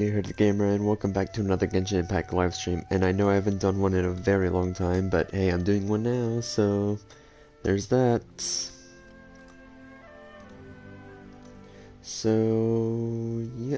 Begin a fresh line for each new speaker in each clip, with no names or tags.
Hey, here's the gamer, and welcome back to another Genshin Impact livestream. And I know I haven't done one in a very long time, but hey, I'm doing one now, so there's that. So yeah.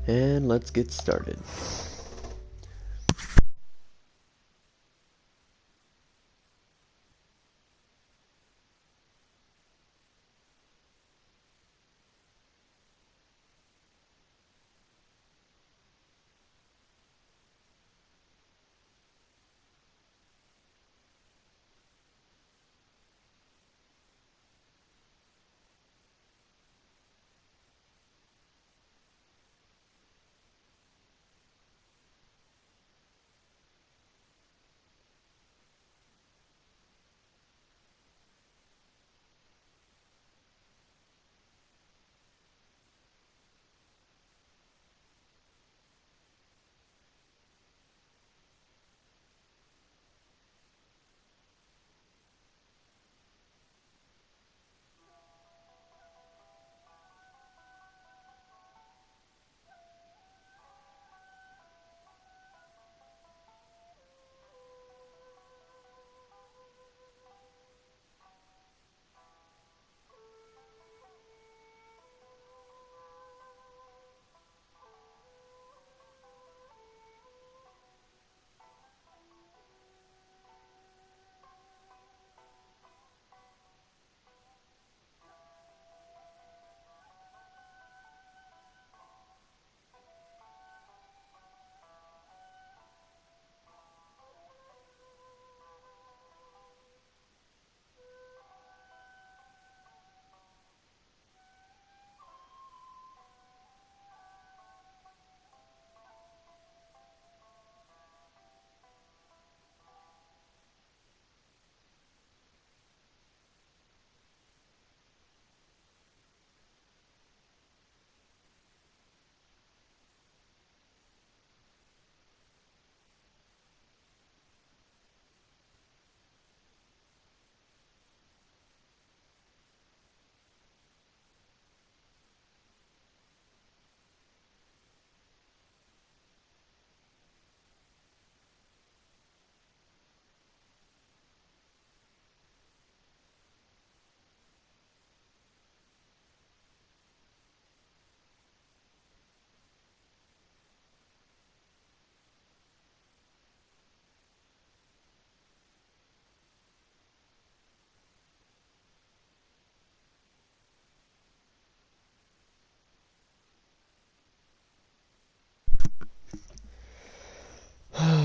And let's get started.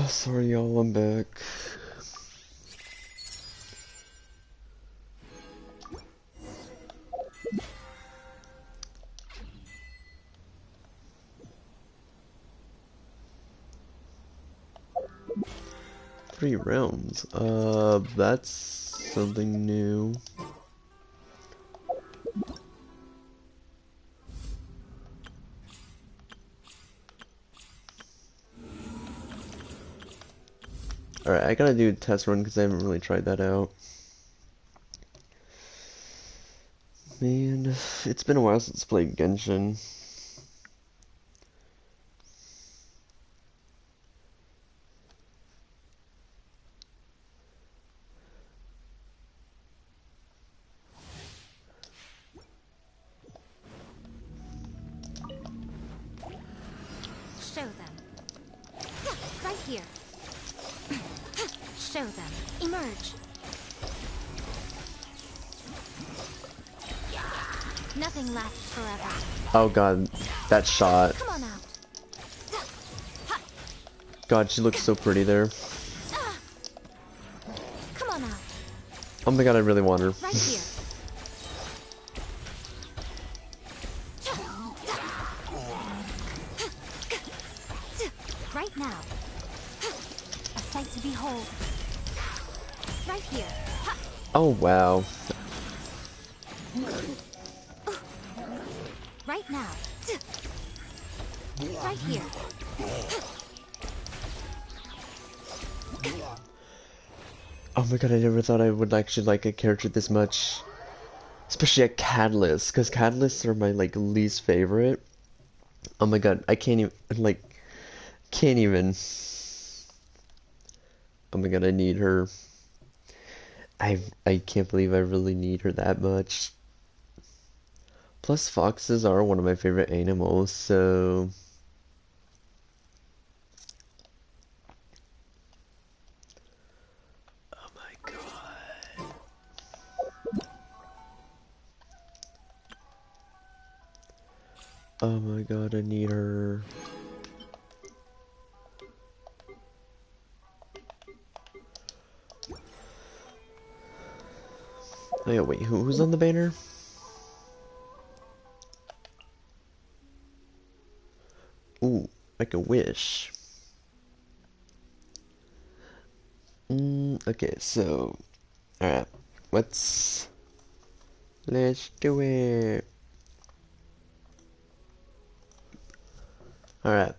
Sorry y'all, I'm back. Three rounds. That's something new. Alright, I gotta do a test run because I haven't really tried that out. Man, it's been a while since I played Genshin.
Show them. Right here. Show them. Emerge. Nothing lasts forever.
Oh god, that shot.
Come on out.
God, she looks so pretty there.
Come on out.
Oh my god, I really want her.
Right here. Right now. A sight to Behold. Right here. Ha!
Oh wow.
Right now. Right here.
Oh my god, I never thought I would actually like a character this much. Especially a Catalyst, because Catalysts are my like least favorite. Oh my god, I can't even can't even. Oh my god, I need her. I can't believe I really need her that much. Plus foxes are one of my favorite animals, so oh my god. Oh my god, I need her. Oh yeah, wait, who's on the banner? Ooh, like a wish. Okay, so alright. Let's do it. Alright.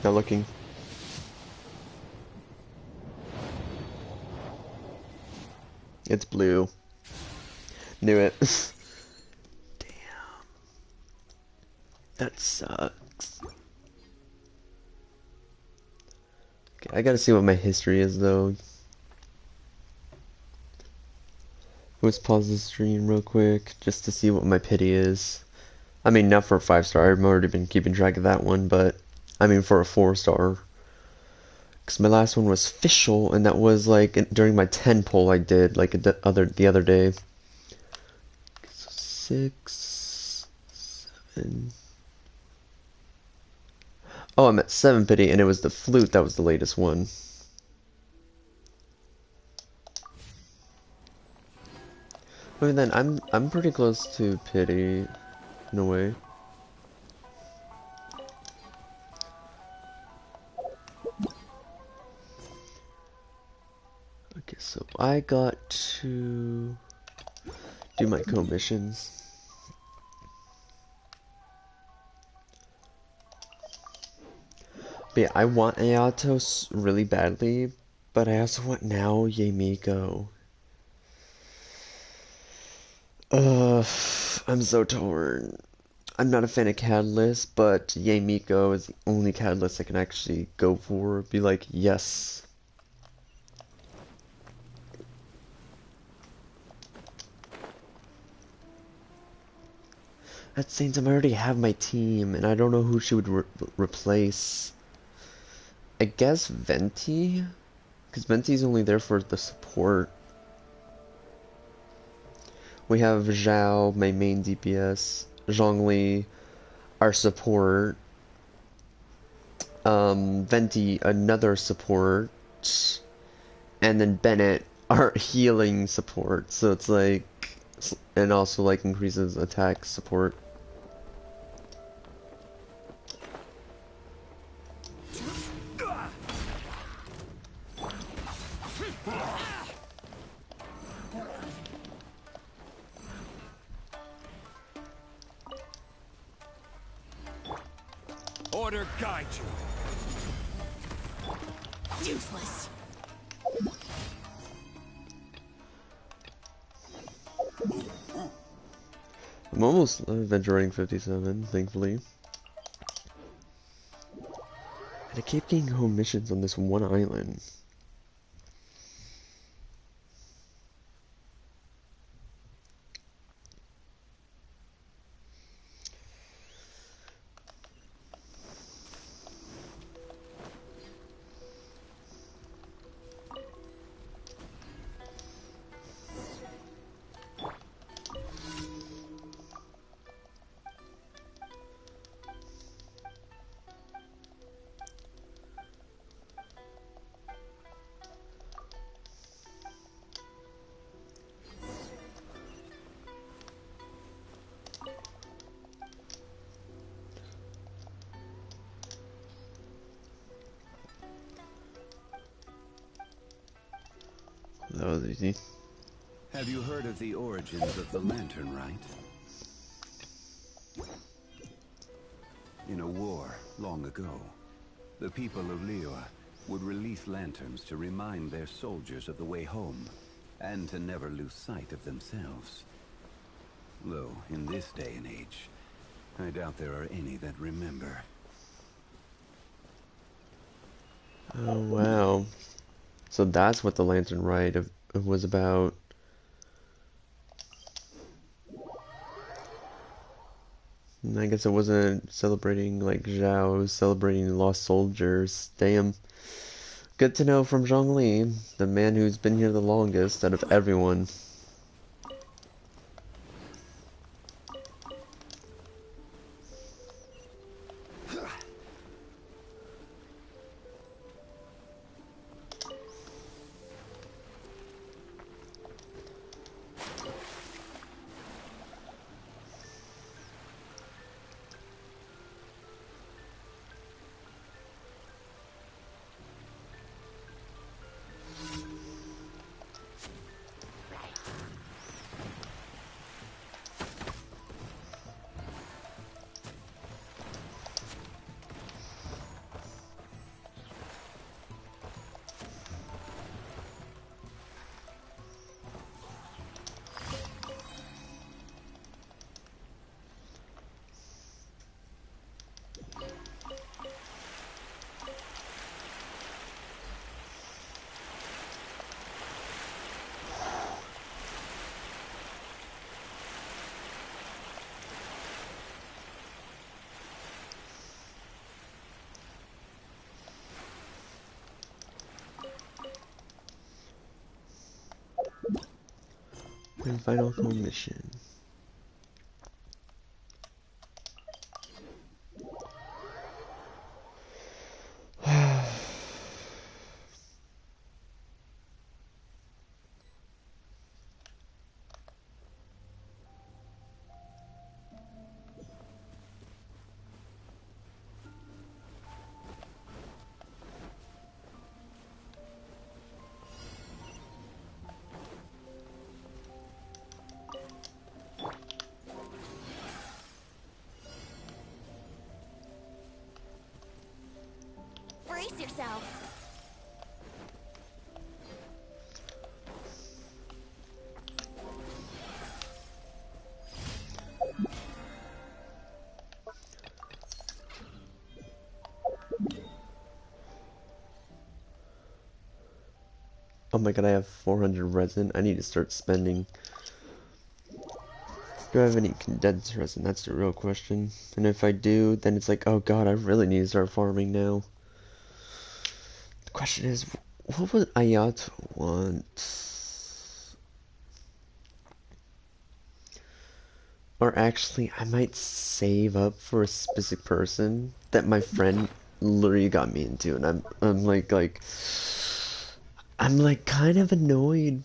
Not looking. It's blue. Knew it. Damn. That sucks. Okay, I gotta see what my history is though. Let's pause the stream real quick just to see what my pity is. I mean, not for a 5-star. I've already been keeping track of that one, but I mean for a 4-star. Because my last one was official, and that was like during my 10 poll I did like the other day. 6, 7. Oh, I'm at 7 pity, and it was the flute that was the latest one. I mean, then I'm pretty close to pity, in a way. Okay, so I got to do my commissions. But yeah, I want Ayatos really badly, but I also want now Yamiko. I'm so torn. I'm not a fan of Catalyst, but Yamiko is the only Catalyst I can actually go for. Be like, yes. At the same time, I already have my team, and I don't know who she would replace. I guess Venti? Because Venti's only there for the support. We have Zhao, my main DPS, Zhongli, our support, Venti, another support, and then Bennett, our healing support. So it's like, and also like increases attack support.
Order guide you.
Useless.
I'm almost adventure rating 57, thankfully. And I keep getting home missions on this one island. that was easy.
Have you heard of the origins of the lantern rite? In a war long ago, the people of Liyue would release lanterns to remind their soldiers of the way home, and to never lose sight of themselves. Though, in this day and age, I doubt there are any that remember.
Oh, wow. So that's what the Lantern Rite was about. And I guess it wasn't celebrating like Zhao, it was celebrating lost soldiers. Damn. Good to know from Zhongli, the man who's been here the longest out of everyone. And final mission.
Brace yourselves.
Oh my god, I have 400 resin. I need to start spending. Do I have any condensed resin? That's the real question. And if I do, then it's like, oh god, I really need to start farming now. The question is, what would Ayato want? Or actually, I might save up for a specific person that my friend literally got me into, and I'm I'm like kind of annoyed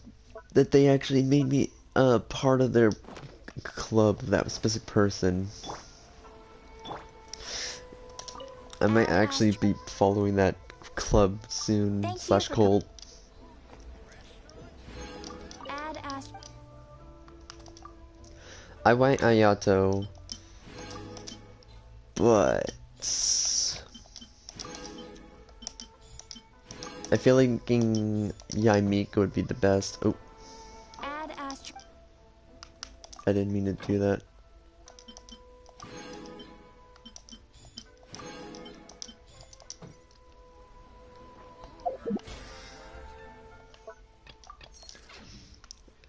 that they actually made me a part of their club, that specific person. I might actually be following that club soon, slash cult. I want Ayato, but I feel like Yaimika would be the best. Oh, I didn't mean to do that.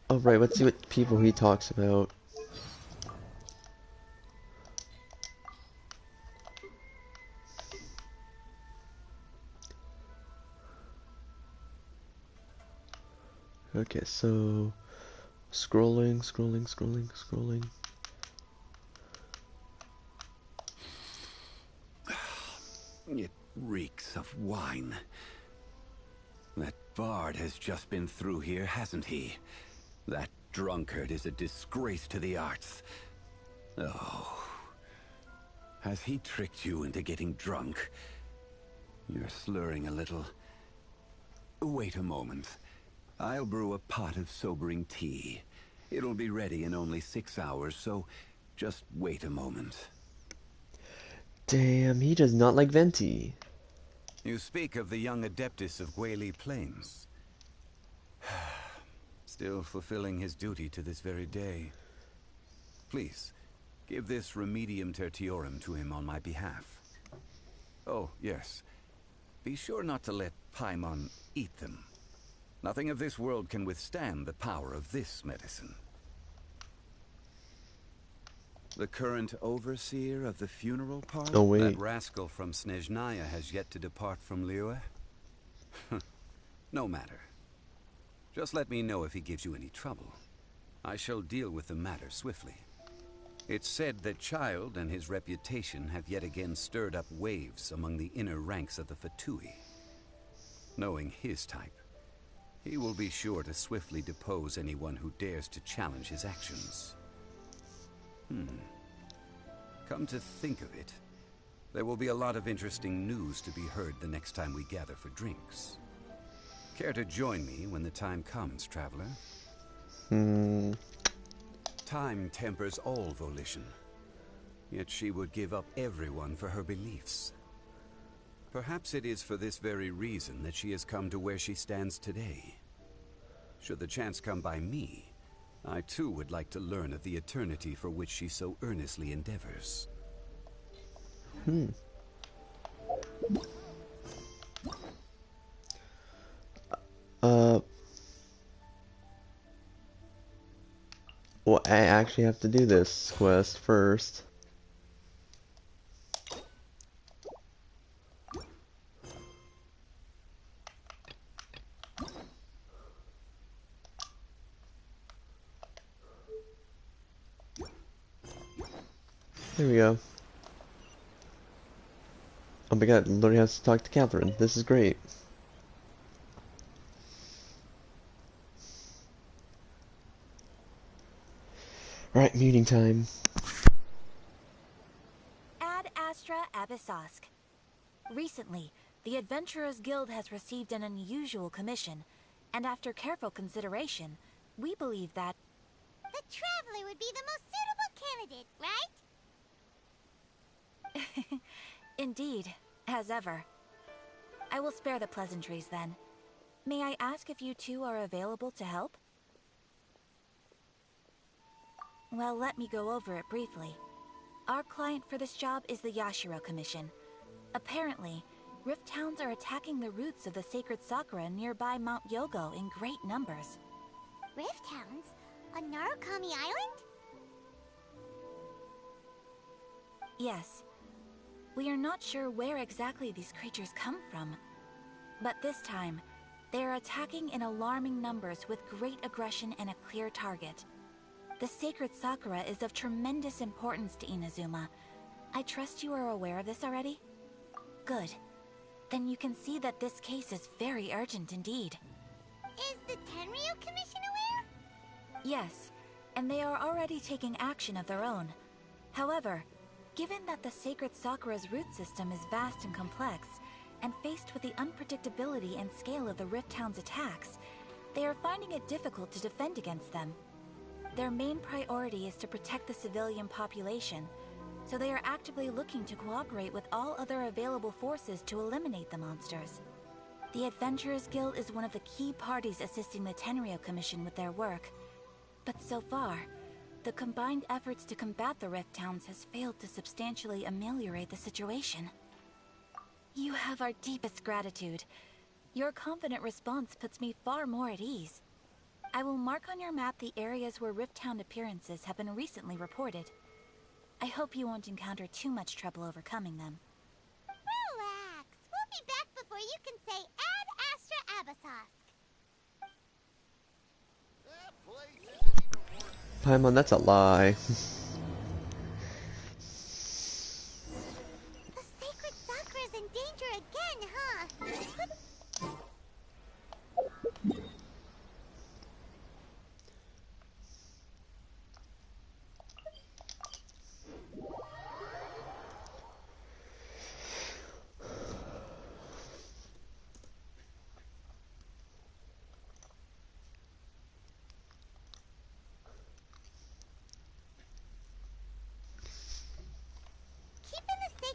Oh right, let's see what people he talks about. Okay, so scrolling.
It reeks of wine. That bard has just been through here, hasn't he? That drunkard is a disgrace to the arts. Oh. Has he tricked you into getting drunk? You're slurring a little. Wait a moment. I'll brew a pot of sobering tea. It'll be ready in only 6 hours, so just wait a moment.
Damn, he does not like venti.
You speak of the young Adeptus of Guili Plains. Still fulfilling his duty to this very day. Please, give this Remedium Tertiorum to him on my behalf. Oh, yes. Be sure not to let Paimon eat them. Nothing of this world can withstand the power of this medicine. The current overseer of the funeral parlor?
Oh, wait.
That rascal from Snezhnaya has yet to depart from Liyue? No matter. Just let me know if he gives you any trouble. I shall deal with the matter swiftly. It's said that Child and his reputation have yet again stirred up waves among the inner ranks of the Fatui. Knowing his type, he will be sure to swiftly depose anyone who dares to challenge his actions. Come to think of it, there will be a lot of interesting news to be heard the next time we gather for drinks. Care to join me when the time comes, traveler? Time tempers all volition, yet she would give up everyone for her beliefs. Perhaps it is for this very reason that she has come to where she stands today. Should the chance come by me, I too would like to learn of the eternity for which she so earnestly endeavors.
Well, I actually have to do this quest first. There we go. Oh my god, literally has to talk to Catherine. This is great. Right, meeting time.
Ad Astra Abyssosk. Recently, the Adventurers Guild has received an unusual commission, and after careful consideration, we believe that
The Traveler would be the most suitable candidate, right?
indeed, as ever. I will spare the pleasantries then. May I ask if you two are available to help? Well, let me go over it briefly. Our client for this job is the Yashiro Commission. Apparently, Rift Hounds are attacking the roots of the sacred sakura nearby Mount Yogo in great numbers.
Rift Hounds? On Narukami Island?
Yes. We are not sure where exactly these creatures come from. But this time, they are attacking in alarming numbers with great aggression and a clear target. The sacred sakura is of tremendous importance to Inazuma. I trust you are aware of this already? Good. Then you can see that this case is very urgent indeed.
Is the Tenryu Commission aware?
Yes, and they are already taking action of their own. However, given that the sacred sakura's root system is vast and complex, and faced with the unpredictability and scale of the Rift Hound's attacks, they are finding it difficult to defend against them. Their main priority is to protect the civilian population, so they are actively looking to cooperate with all other available forces to eliminate the monsters. The Adventurers Guild is one of the key parties assisting the Tenryu Commission with their work. But so far, the combined efforts to combat the Rift Hounds has failed to substantially ameliorate the situation. You have our deepest gratitude. Your confident response puts me far more at ease. I will mark on your map the areas where Rift Hound appearances have been recently reported. I hope you won't encounter too much trouble overcoming them.
Relax. We'll be back before you can say Ad Astra Abyssosk.
Paimon, that's a lie.
The sacred sakura's in danger again, huh?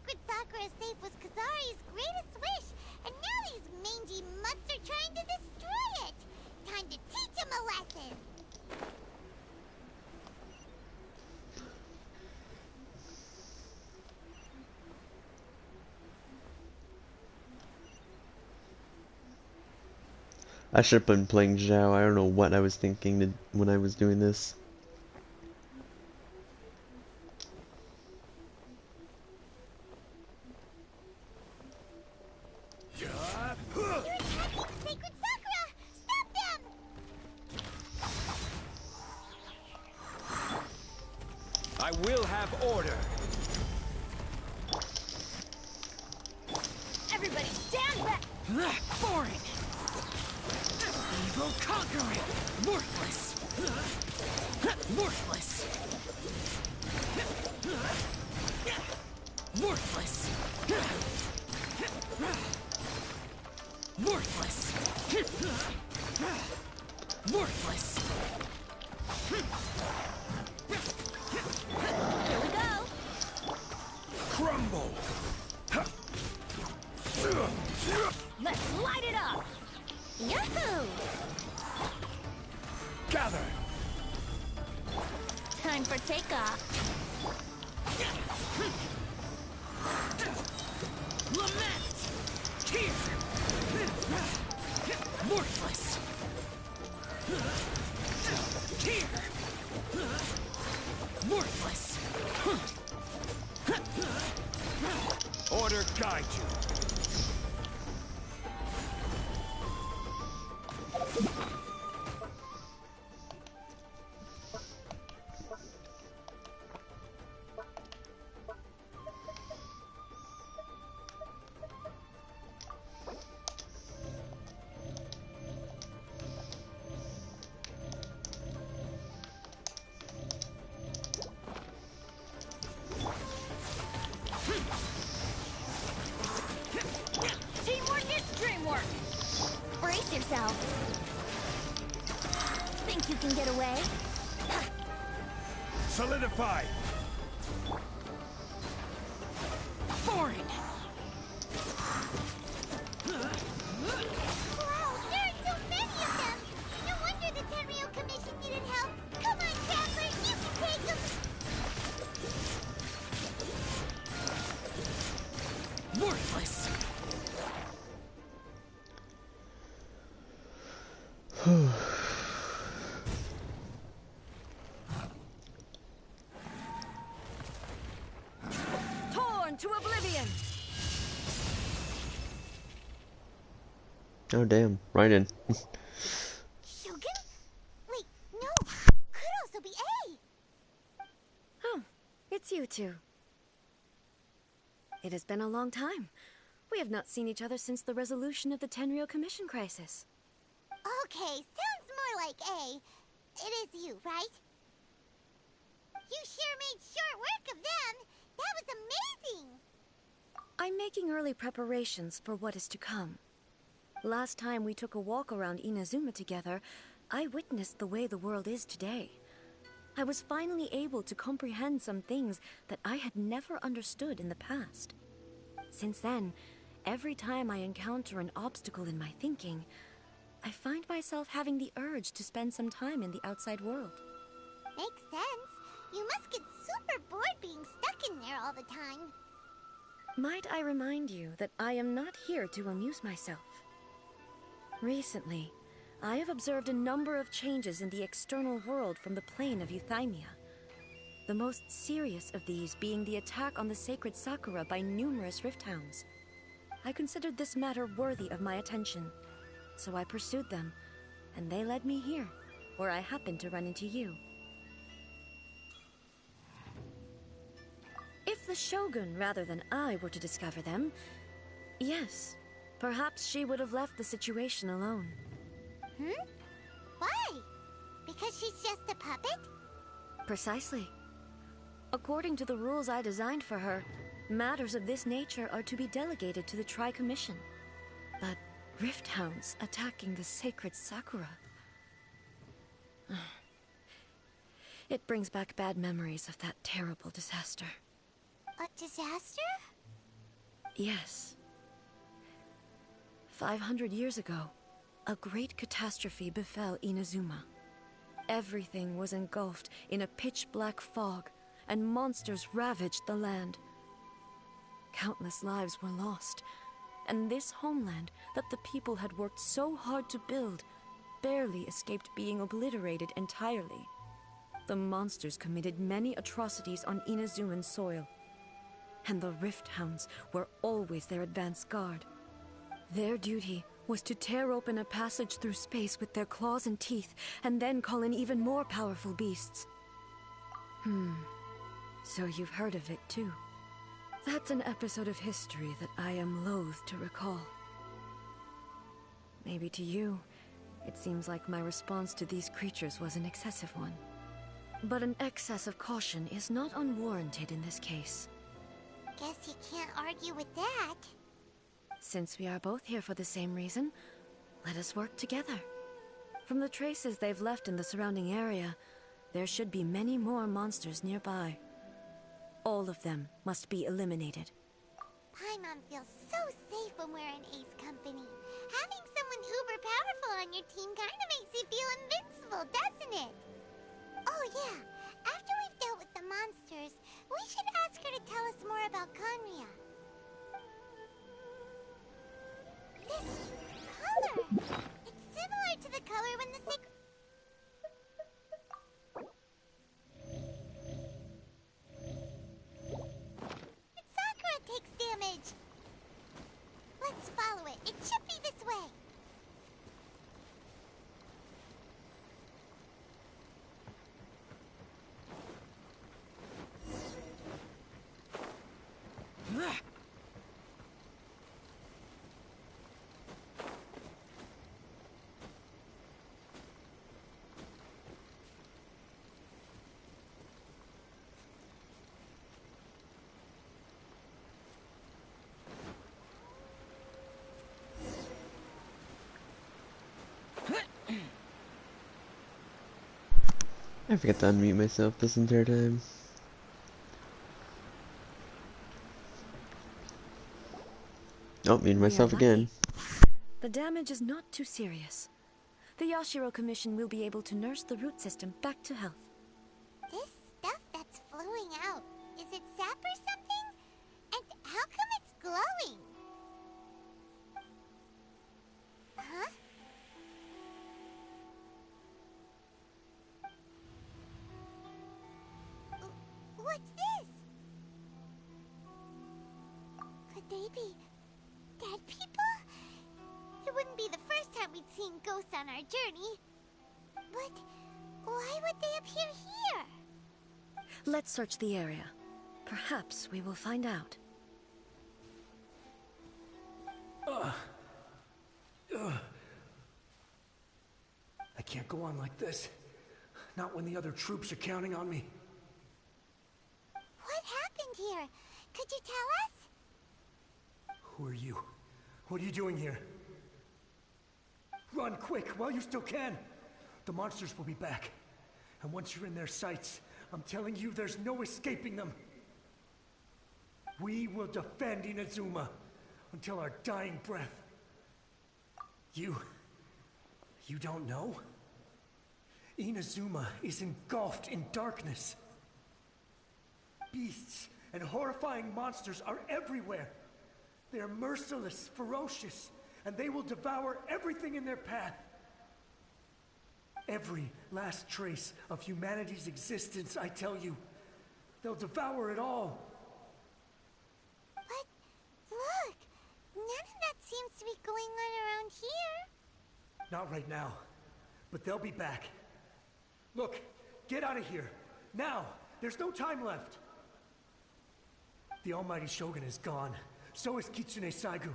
sacred Sakura safe was Kazari's greatest wish, and now these mangy mutts are trying to destroy it! Time to teach him a lesson!
I should have been playing Zhao. I don't know what I was thinking when I was doing this.
You're attacking the sacred Sakura! Stop them!
I will have order.
Everybody stand back! Foreign! Evil conquering! Worthless! Worthless! Worthless! Worthless! Worthless!
Here we go.
Crumble!
Let's light it up!
Yahoo!
Gather!
Time for takeoff.
Lament! Tear! Worthless! Tear! Worthless!
Order guide you.
Teamwork is dreamwork!
Brace yourself. Think you can get away?
Solidify!
Foreign!
Wow, there are so many of them! No wonder the Tenryou Commission needed help! Come on, Traveler, you can take them!
Worthless! Torn to oblivion!
Oh damn, right in.
Shogun? Wait, no! Could also be A!
Oh, it's you two. It has been a long time. We have not seen each other since the resolution of the Tenryou Commission crisis.
Okay, sounds more like A. It is you, right? You sure made short work of them! That was amazing!
I'm making early preparations for what is to come. Last time we took a walk around Inazuma together, I witnessed the way the world is today. I was finally able to comprehend some things that I had never understood in the past. Since then, every time I encounter an obstacle in my thinking, I find myself having the urge to spend some time in the outside world.
Makes sense. You must get super bored being stuck in there all the time.
Might I remind you that I am not here to amuse myself. Recently, I have observed a number of changes in the external world from the plane of Euthymia. The most serious of these being the attack on the sacred Sakura by numerous rift hounds. I considered this matter worthy of my attention, so I pursued them, and they led me here, where I happened to run into you. If the Shogun rather than I were to discover them, yes, perhaps she would have left the situation alone.
Why? Because she's just a puppet?
Precisely. According to the rules I designed for her, matters of this nature are to be delegated to the Tri-Commission. But rift hounds attacking the sacred Sakura... It brings back bad memories of that terrible disaster.
A disaster?
Yes. 500 years ago, a great catastrophe befell Inazuma. Everything was engulfed in a pitch-black fog, and monsters ravaged the land. Countless lives were lost, and this homeland that the people had worked so hard to build barely escaped being obliterated entirely. The monsters committed many atrocities on Inazuman soil, and the Rift Hounds were always their advance guard. Their duty was to tear open a passage through space with their claws and teeth, and then call in even more powerful beasts. So you've heard of it too. That's an episode of history that I am loath to recall. Maybe to you, it seems like my response to these creatures was an excessive one. But an excess of caution is not unwarranted in this case.
Guess you can't argue with that.
Since we are both here for the same reason, let us work together. From the traces they've left in the surrounding area, there should be many more monsters nearby. All of them must be eliminated.
Paimon feels so safe when we're in Ace company. Having someone uber powerful on your team kinda makes you feel invincible, doesn't it? Oh yeah, after we've dealt with the monsters, we should ask her to tell us more about Conria. This color! It's similar to the color when the sacred... Sakura takes damage! Let's follow it. It should be this way.
I forget to unmute myself this entire time. Oh, muted myself again.
The damage is not too serious. The Yashiro Commission will be able to nurse the root system back to health.
This stuff that's flowing out, is it sap or something? And how come it's glowing? Huh? What's this? Could they be dead people? It wouldn't be the first time we'd seen ghosts on our journey. But why would they appear here?
Let's search the area. Perhaps we will find out.
I can't go on like this. Not when the other troops are counting on me.
What happened here? Could you tell us?
Who are you? What are you doing here? Run quick while you still can. The monsters will be back. And once you're in their sights, I'm telling you there's no escaping them. We will defend Inazuma until our dying breath. You don't know? Inazuma is engulfed in darkness. Beasts and horrifying monsters are everywhere. They are merciless, ferocious, and they will devour everything in their path. Every last trace of humanity's existence, I tell you. They'll devour it all.
But look, none of that seems to be going on around here.
Not right now, but they'll be back. Look, get out of here. Now, there's no time left. The almighty Shogun is gone. So is Kitsune Saigu.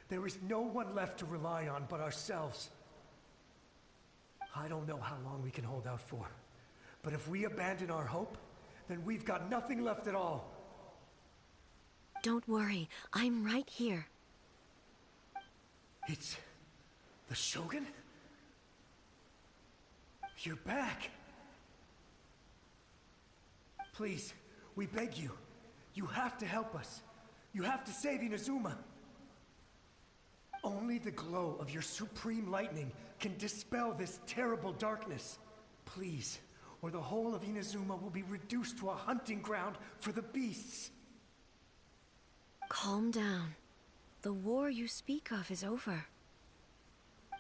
There is no one left to rely on but ourselves. I don't know how long we can hold out for. But if we abandon our hope, then we've got nothing left at all.
Don't worry, I'm right here.
It's the Shogun? You're back. Please, we beg you. You have to help us. You have to save Inazuma. Only the glow of your supreme lightning can dispel this terrible darkness. Please, or the whole of Inazuma will be reduced to a hunting ground for the beasts.
Calm down. The war you speak of is over.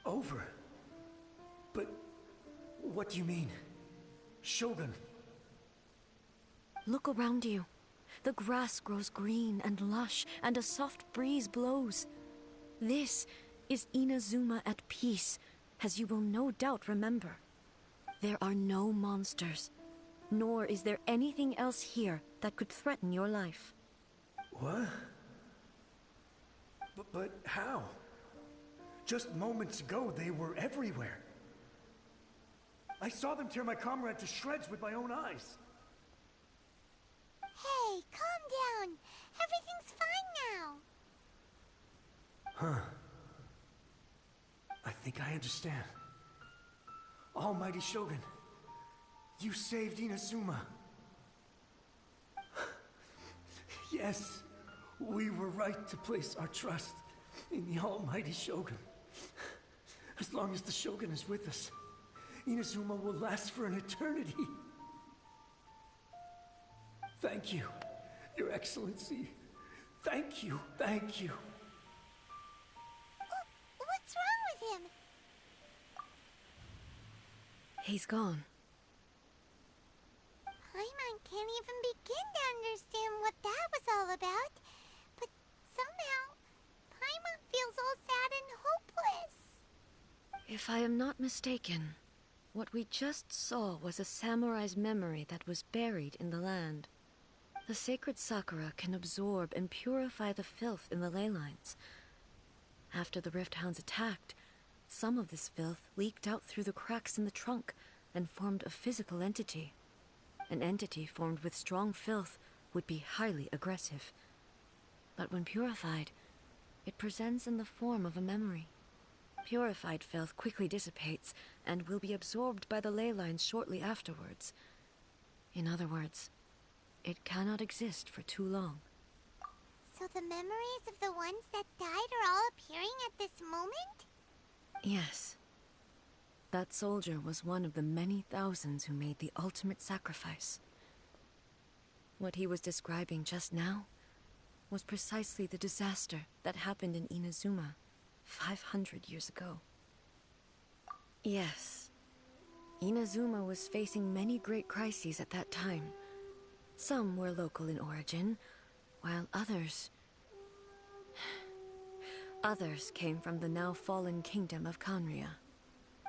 Over? But what do you mean? Shogun.
Look around you. The grass grows green and lush, and a soft breeze blows. This is Inazuma at peace, as you will no doubt remember. There are no monsters, nor is there anything else here that could threaten your life.
What? But how? Just moments ago, they were everywhere. I saw them tear my comrade to shreds with my own eyes.
Hey, calm down. Everything's fine now.
Huh. I think I understand. Almighty Shogun, you saved Inazuma. Yes, we were right to place our trust in the Almighty Shogun. As long as the Shogun is with us, Inazuma will last for an eternity. Thank you, Your Excellency. Thank you, thank you.
What's wrong with him?
He's gone.
Paimon can't even begin to understand what that was all about. But somehow, Paimon feels all sad and hopeless.
If I am not mistaken, what we just saw was a samurai's memory that was buried in the land. The sacred sakura can absorb and purify the filth in the ley lines. After the Rift Hounds attacked, some of this filth leaked out through the cracks in the trunk and formed a physical entity. An entity formed with strong filth would be highly aggressive. But when purified, it presents in the form of a memory. Purified filth quickly dissipates and will be absorbed by the ley lines shortly afterwards. In other words, it cannot exist for too long.
So the memories of the ones that died are all appearing at this moment?
Yes. That soldier was one of the many thousands who made the ultimate sacrifice. What he was describing just now was precisely the disaster that happened in Inazuma 500 years ago. Yes. Inazuma was facing many great crises at that time. Some were local in origin, while others came from the now fallen kingdom of Kanria.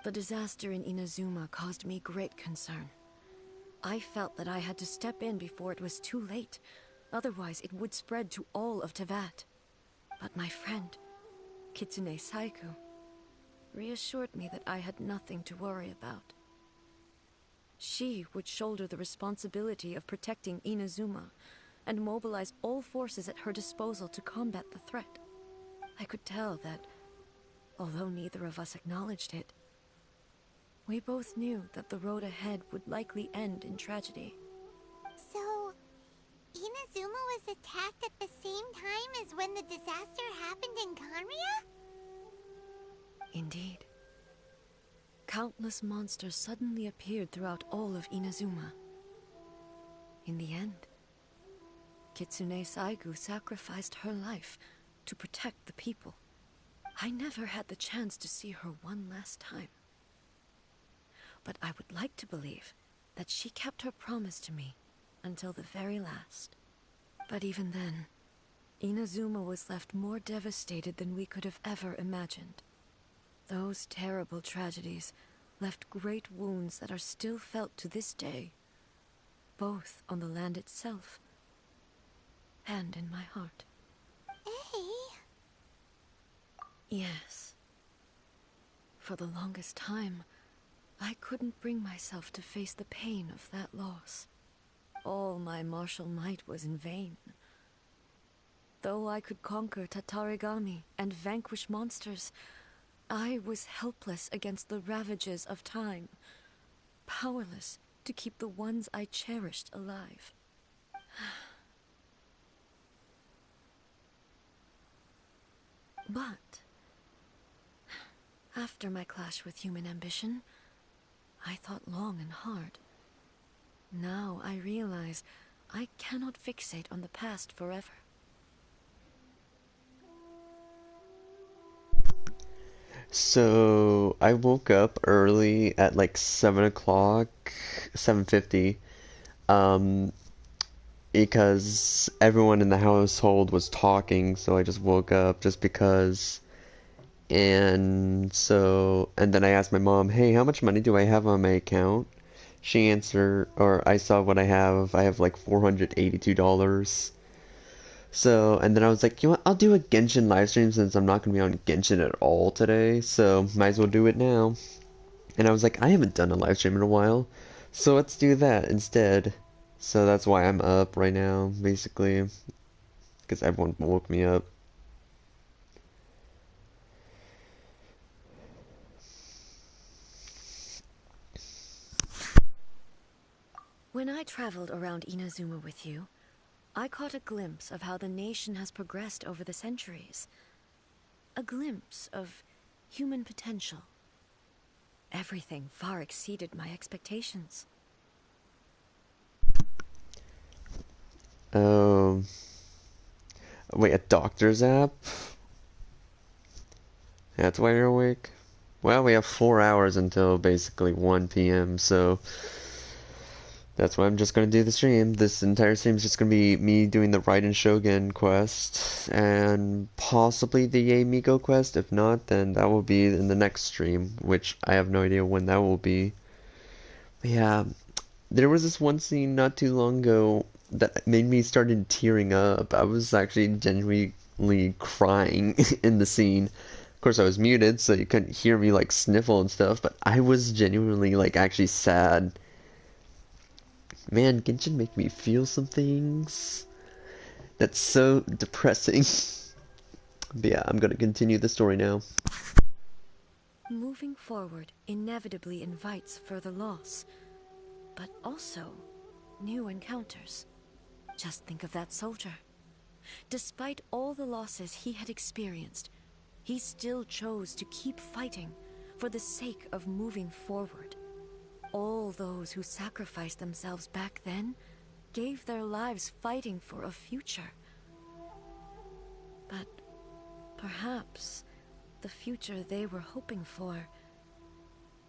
The disaster in Inazuma caused me great concern. I felt that I had to step in before it was too late, otherwise it would spread to all of Tevat. But my friend, Kitsune Saiku, reassured me that I had nothing to worry about. She would shoulder the responsibility of protecting Inazuma and mobilize all forces at her disposal to combat the threat. I could tell that, although neither of us acknowledged it, we both knew that the road ahead would likely end in tragedy.
So, Inazuma was attacked at the same time as when the disaster happened in Kanria?
Indeed. Countless monsters suddenly appeared throughout all of Inazuma. In the end, Kitsune Saigu sacrificed her life to protect the people. I never had the chance to see her one last time. But I would like to believe that she kept her promise to me until the very last. But even then, Inazuma was left more devastated than we could have ever imagined. Those terrible tragedies left great wounds that are still felt to this day, both on the land itself and in my heart.
Hey?
Yes. For the longest time, I couldn't bring myself to face the pain of that loss. All my martial might was in vain. Though I could conquer Tatarigami and vanquish monsters, I was helpless against the ravages of time, powerless to keep the ones I cherished alive. But after my clash with human ambition, I thought long and hard. Now I realize I cannot fixate on the past forever.
So I woke up early at like 7 o'clock, 7:50, um, because everyone in the household was talking, so I just woke up just because. And then I asked my mom, hey, how much money do I have on my account? She answered, or I saw what I have. I have like $482. So, and then I was like, you know what? I'll do a Genshin live stream since I'm not going to be on Genshin at all today. So, might as well do it now. And I was like, I haven't done a live stream in a while. So let's do that instead. So that's why I'm up right now, basically. Because everyone woke me up.
When I traveled around Inazuma with you, I caught a glimpse of how the nation has progressed over the centuries. A glimpse of human potential. Everything far exceeded my expectations.
Um, Wait, a doctor's app? That's why you're awake? Well, we have 4 hours until basically 1 p.m., so that's why I'm just gonna do the stream. This entire stream is just gonna be me doing the Raiden Shogun quest and possibly the Yae Miko quest. If not, then that will be in the next stream, which I have no idea when that will be. But yeah, there was this one scene not too long ago that made me started tearing up. I was actually genuinely crying in the scene. Of course, I was muted, so you couldn't hear me like sniffle and stuff, but I was genuinely like actually sad. Man, Genshin make me feel some things. That's so depressing. But yeah, I'm gonna continue the story now.
Moving forward inevitably invites further loss, but also new encounters. Just think of that soldier. Despite all the losses he had experienced, he still chose to keep fighting for the sake of moving forward. All those who sacrificed themselves back then gave their lives fighting for a future. But perhaps the future they were hoping for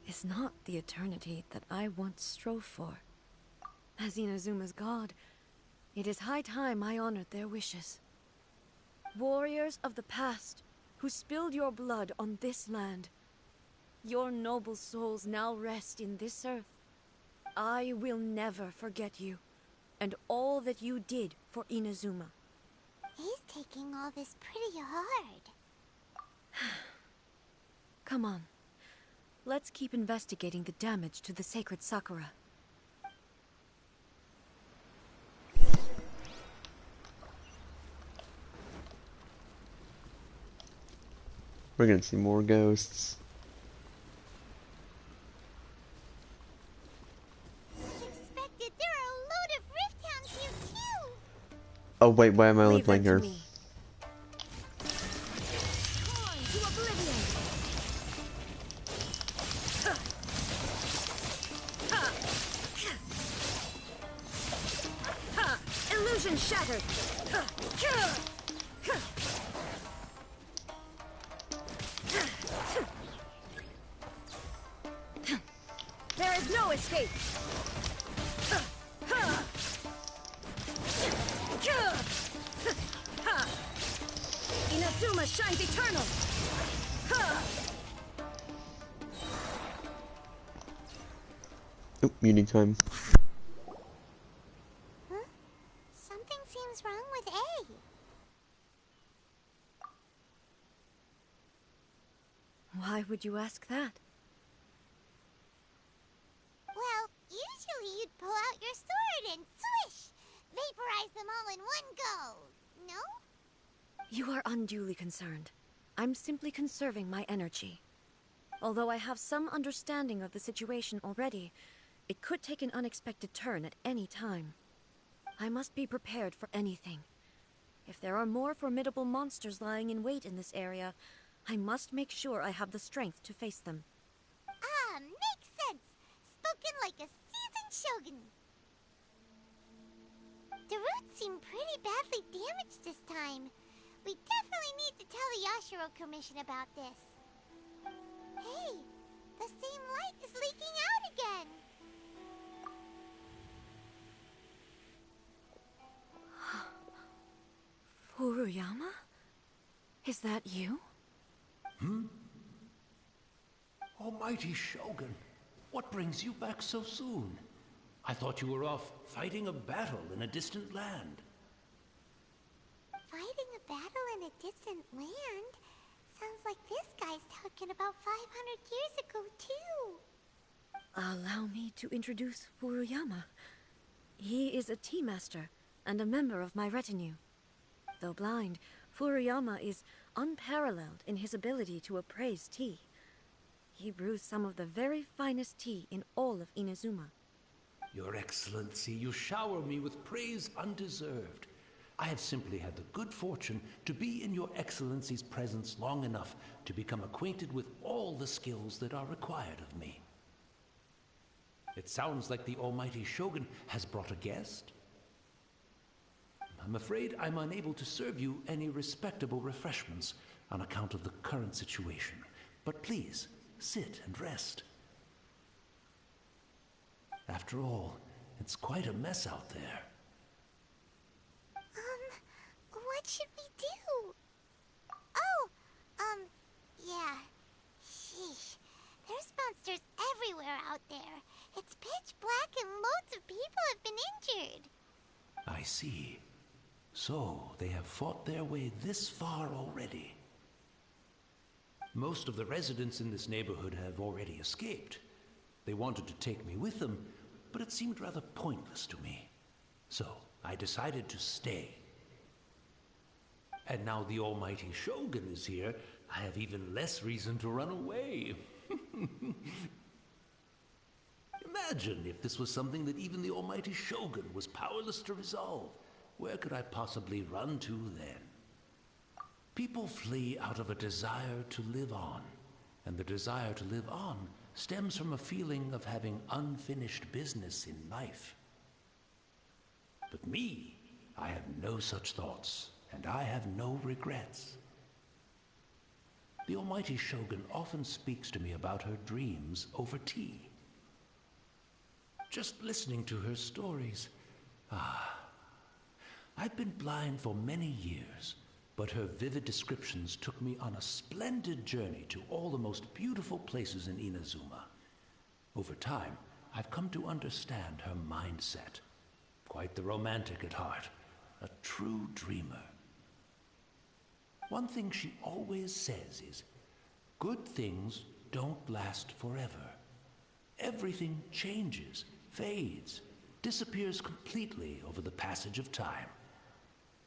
is not the eternity that I once strove for. As Inazuma's god, it is high time I honored their wishes. Warriors of the past who spilled your blood on this land, your noble souls now rest in this earth. I will never forget you, and all that you did for Inazuma.
He's taking all this pretty hard.
Come on. Let's keep investigating the damage to the sacred Sakura.
We're gonna see more ghosts.
Suspected there are a load of Rift Hounds here too.
Oh wait, why am I only
Leave them
playing
to
her?
me. Torn to oblivion. Illusion shattered. There is no escape. Inazuma shines eternal.
Oop, muting time.
Huh? Something seems wrong with A.
Why would you ask that?
Well, usually you'd pull out your sword and swish! Vaporize them all in one go, no?
You are unduly concerned. I'm simply conserving my energy. Although I have some understanding of the situation already, it could take an unexpected turn at any time. I must be prepared for anything. If there are more formidable monsters lying in wait in this area, I must make sure I have the strength to face them.
Ah, makes sense. Spoken like a seasoned shogun. The roots seem pretty badly damaged this time. We definitely need to tell the Yashiro Commission about this. Hey, the same light is leaking out again.
Furuyama? Is that you?
Almighty Shogun, what brings you back so soon? I thought you were off fighting a battle in a distant land.
Fighting a battle in a distant land? Sounds like this guy's talking about 500 years ago, too.
Allow me to introduce Furuyama. He is a tea master and a member of my retinue. Though blind, Furuyama is unparalleled in his ability to appraise tea. He brews some of the very finest tea in all of Inazuma.
Your Excellency, you shower me with praise undeserved. I have simply had the good fortune to be in your Excellency's presence long enough to become acquainted with all the skills that are required of me. It sounds like the Almighty Shogun has brought a guest. I'm afraid I'm unable to serve you any respectable refreshments on account of the current situation. But please, sit and rest. After all, it's quite a mess out there.
What should we do? Oh, yeah. Sheesh. There's monsters everywhere out there. It's pitch black and loads of people have been injured.
I see. So, they have fought their way this far already. Most of the residents in this neighborhood have already escaped. They wanted to take me with them, but it seemed rather pointless to me. So, I decided to stay. And now the Almighty Shogun is here, I have even less reason to run away. Imagine if this was something that even the Almighty Shogun was powerless to resolve. Where could I possibly run to then? People flee out of a desire to live on, and the desire to live on stems from a feeling of having unfinished business in life. But me, I have no such thoughts, and I have no regrets. The Almighty Shogun often speaks to me about her dreams over tea. Just listening to her stories, I've been blind for many years, but her vivid descriptions took me on a splendid journey to all the most beautiful places in Inazuma. Over time, I've come to understand her mindset. Quite the romantic at heart, a true dreamer. One thing she always says is, good things don't last forever. Everything changes, fades, disappears completely over the passage of time.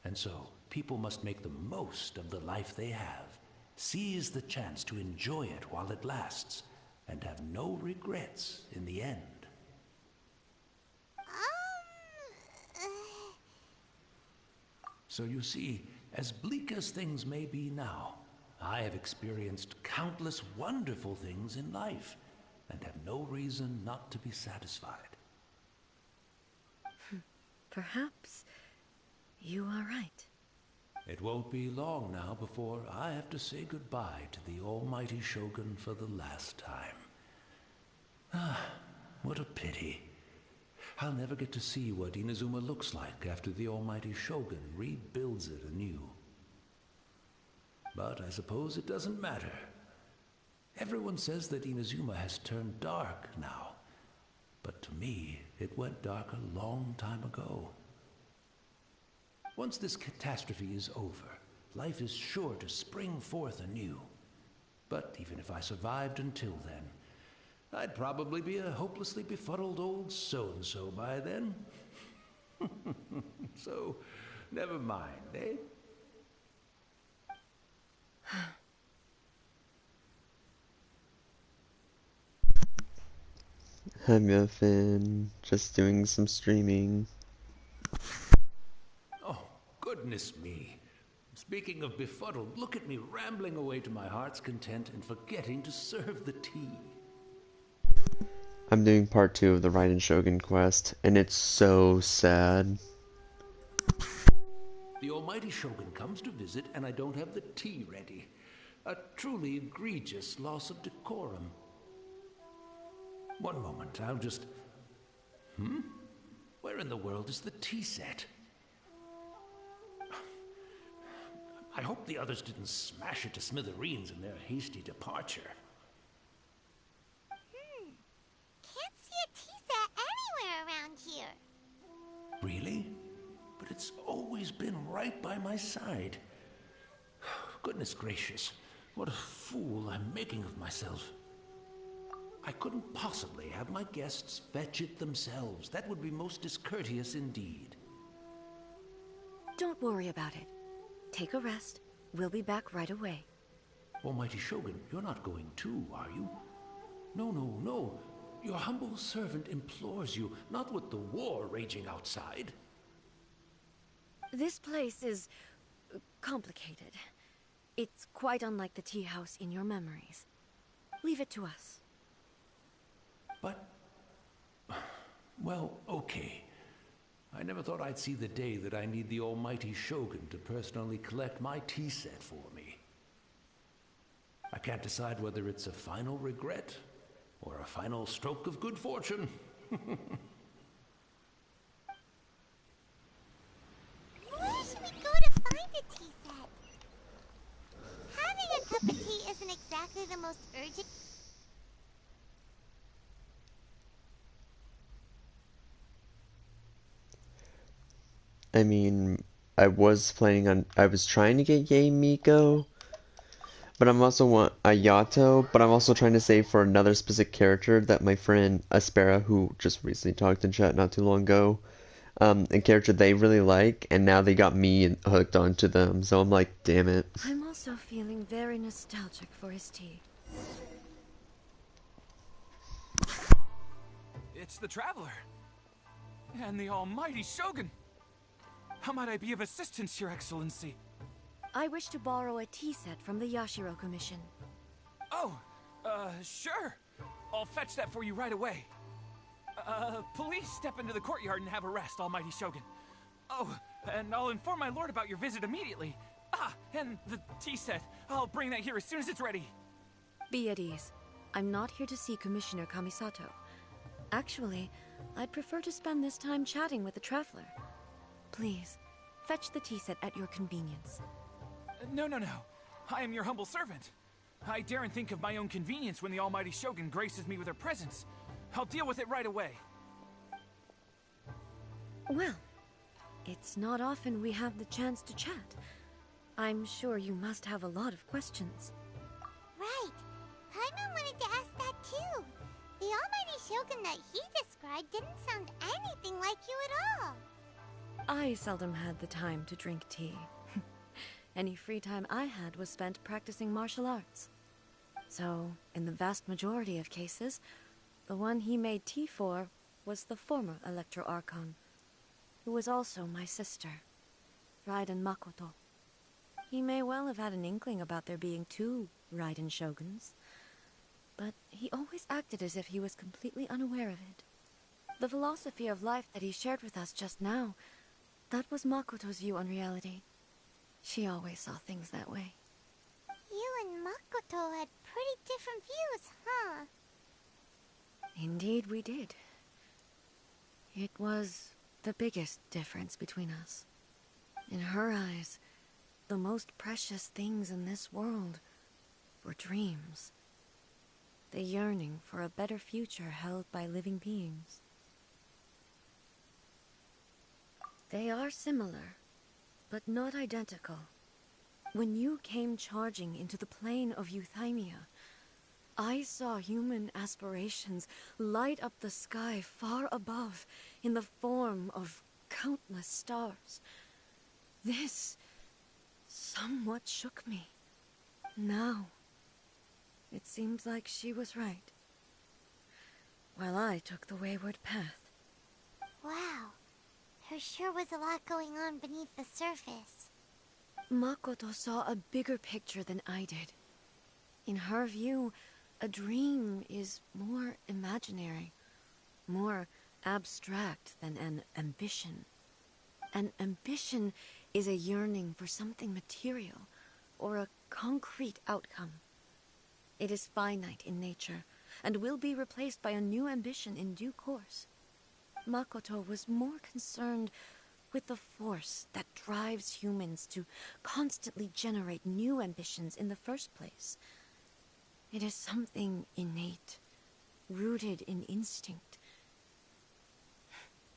And so, people must make the most of the life they have, seize the chance to enjoy it while it lasts, and have no regrets in the end. So you see, as bleak as things may be now, I have experienced countless wonderful things in life, and have no reason not to be satisfied.
Perhaps you are right.
It won't be long now before I have to say goodbye to the Almighty Shogun for the last time. What a pity. I'll never get to see what Inazuma looks like after the Almighty Shogun rebuilds it anew. But I suppose it doesn't matter. Everyone says that Inazuma has turned dark now, but to me, it went dark a long time ago. Once this catastrophe is over, life is sure to spring forth anew. But even if I survived until then, I'd probably be a hopelessly befuddled old so-and-so by then. So, never mind, eh?
Hi Muffin, just doing some streaming.
Oh, good Goodness me. Speaking of befuddled, look at me rambling away to my heart's content and forgetting to serve the tea.
I'm doing part 2 of the Raiden Shogun quest, and it's so sad.
The almighty Shogun comes to visit and I don't have the tea ready. A truly egregious loss of decorum. One moment, I'll just... Where in the world is the tea set? I hope the others didn't smash it to smithereens in their hasty departure.
Can't see a tea set anywhere around here.
Really? But it's always been right by my side. Goodness gracious, what a fool I'm making of myself. I couldn't possibly have my guests fetch it themselves. That would be most discourteous indeed.
Don't worry about it. Take a rest. We'll be back right away.
Almighty Shogun, you're not going too, are you? No, no, no. Your humble servant implores you, not with the war raging outside.
This place is complicated. It's quite unlike the tea house in your memories. Leave it to us.
But... well, okay. I never thought I'd see the day that I need the almighty Shogun to personally collect my tea set for me. I can't decide whether it's a final regret or a final stroke of good fortune.
Where should we go to find a tea set? Having a cup of tea isn't exactly the most urgent...
I mean, I was trying to get Yae Miko, but I'm also want a Yato, but I'm also trying to save for another specific character that my friend Aspera, who just recently talked in chat not too long ago, a character they really like, and now they got me hooked onto them, so I'm like, damn it.
I'm also feeling very nostalgic for his tea.
It's the Traveler. And the almighty Shogun. How might I be of assistance, Your Excellency?
I wish to borrow a tea set from the Yashiro Commission.
Oh, sure. I'll fetch that for you right away. Please step into the courtyard and have a rest, almighty Shogun. Oh, and I'll inform my lord about your visit immediately. Ah, and the tea set. I'll bring that here as soon as it's ready.
Be at ease. I'm not here to see Commissioner Kamisato. Actually, I'd prefer to spend this time chatting with the Traveler. Please, fetch the tea set at your convenience.
No. I am your humble servant. I daren't think of my own convenience when the almighty Shogun graces me with her presence. I'll deal with it right away.
Well, it's not often we have the chance to chat. I'm sure you must have a lot of questions.
Right. Paimon wanted to ask that too. The almighty Shogun that he described didn't sound anything like you at all.
I seldom had the time to drink tea. Any free time I had was spent practicing martial arts. So, in the vast majority of cases, the one he made tea for was the former Electro Archon, who was also my sister, Raiden Makoto. He may well have had an inkling about there being two Raiden Shoguns, but he always acted as if he was completely unaware of it. The philosophy of life that he shared with us just now, that was Makoto's view on reality. She always saw things that way.
You and Makoto had pretty different views, huh?
Indeed we did. It was the biggest difference between us. In her eyes, the most precious things in this world were dreams. The yearning for a better future held by living beings. They are similar, but not identical. When you came charging into the plane of Euthymia, I saw human aspirations light up the sky far above in the form of countless stars. This somewhat shook me. Now, it seems like she was right, while I took the wayward path.
Wow. There sure was a lot going on beneath the surface.
Makoto saw a bigger picture than I did. In her view, a dream is more imaginary, more abstract than an ambition. An ambition is a yearning for something material, or a concrete outcome. It is finite in nature, and will be replaced by a new ambition in due course. Makoto was more concerned with the force that drives humans to constantly generate new ambitions in the first place. It is something innate, rooted in instinct.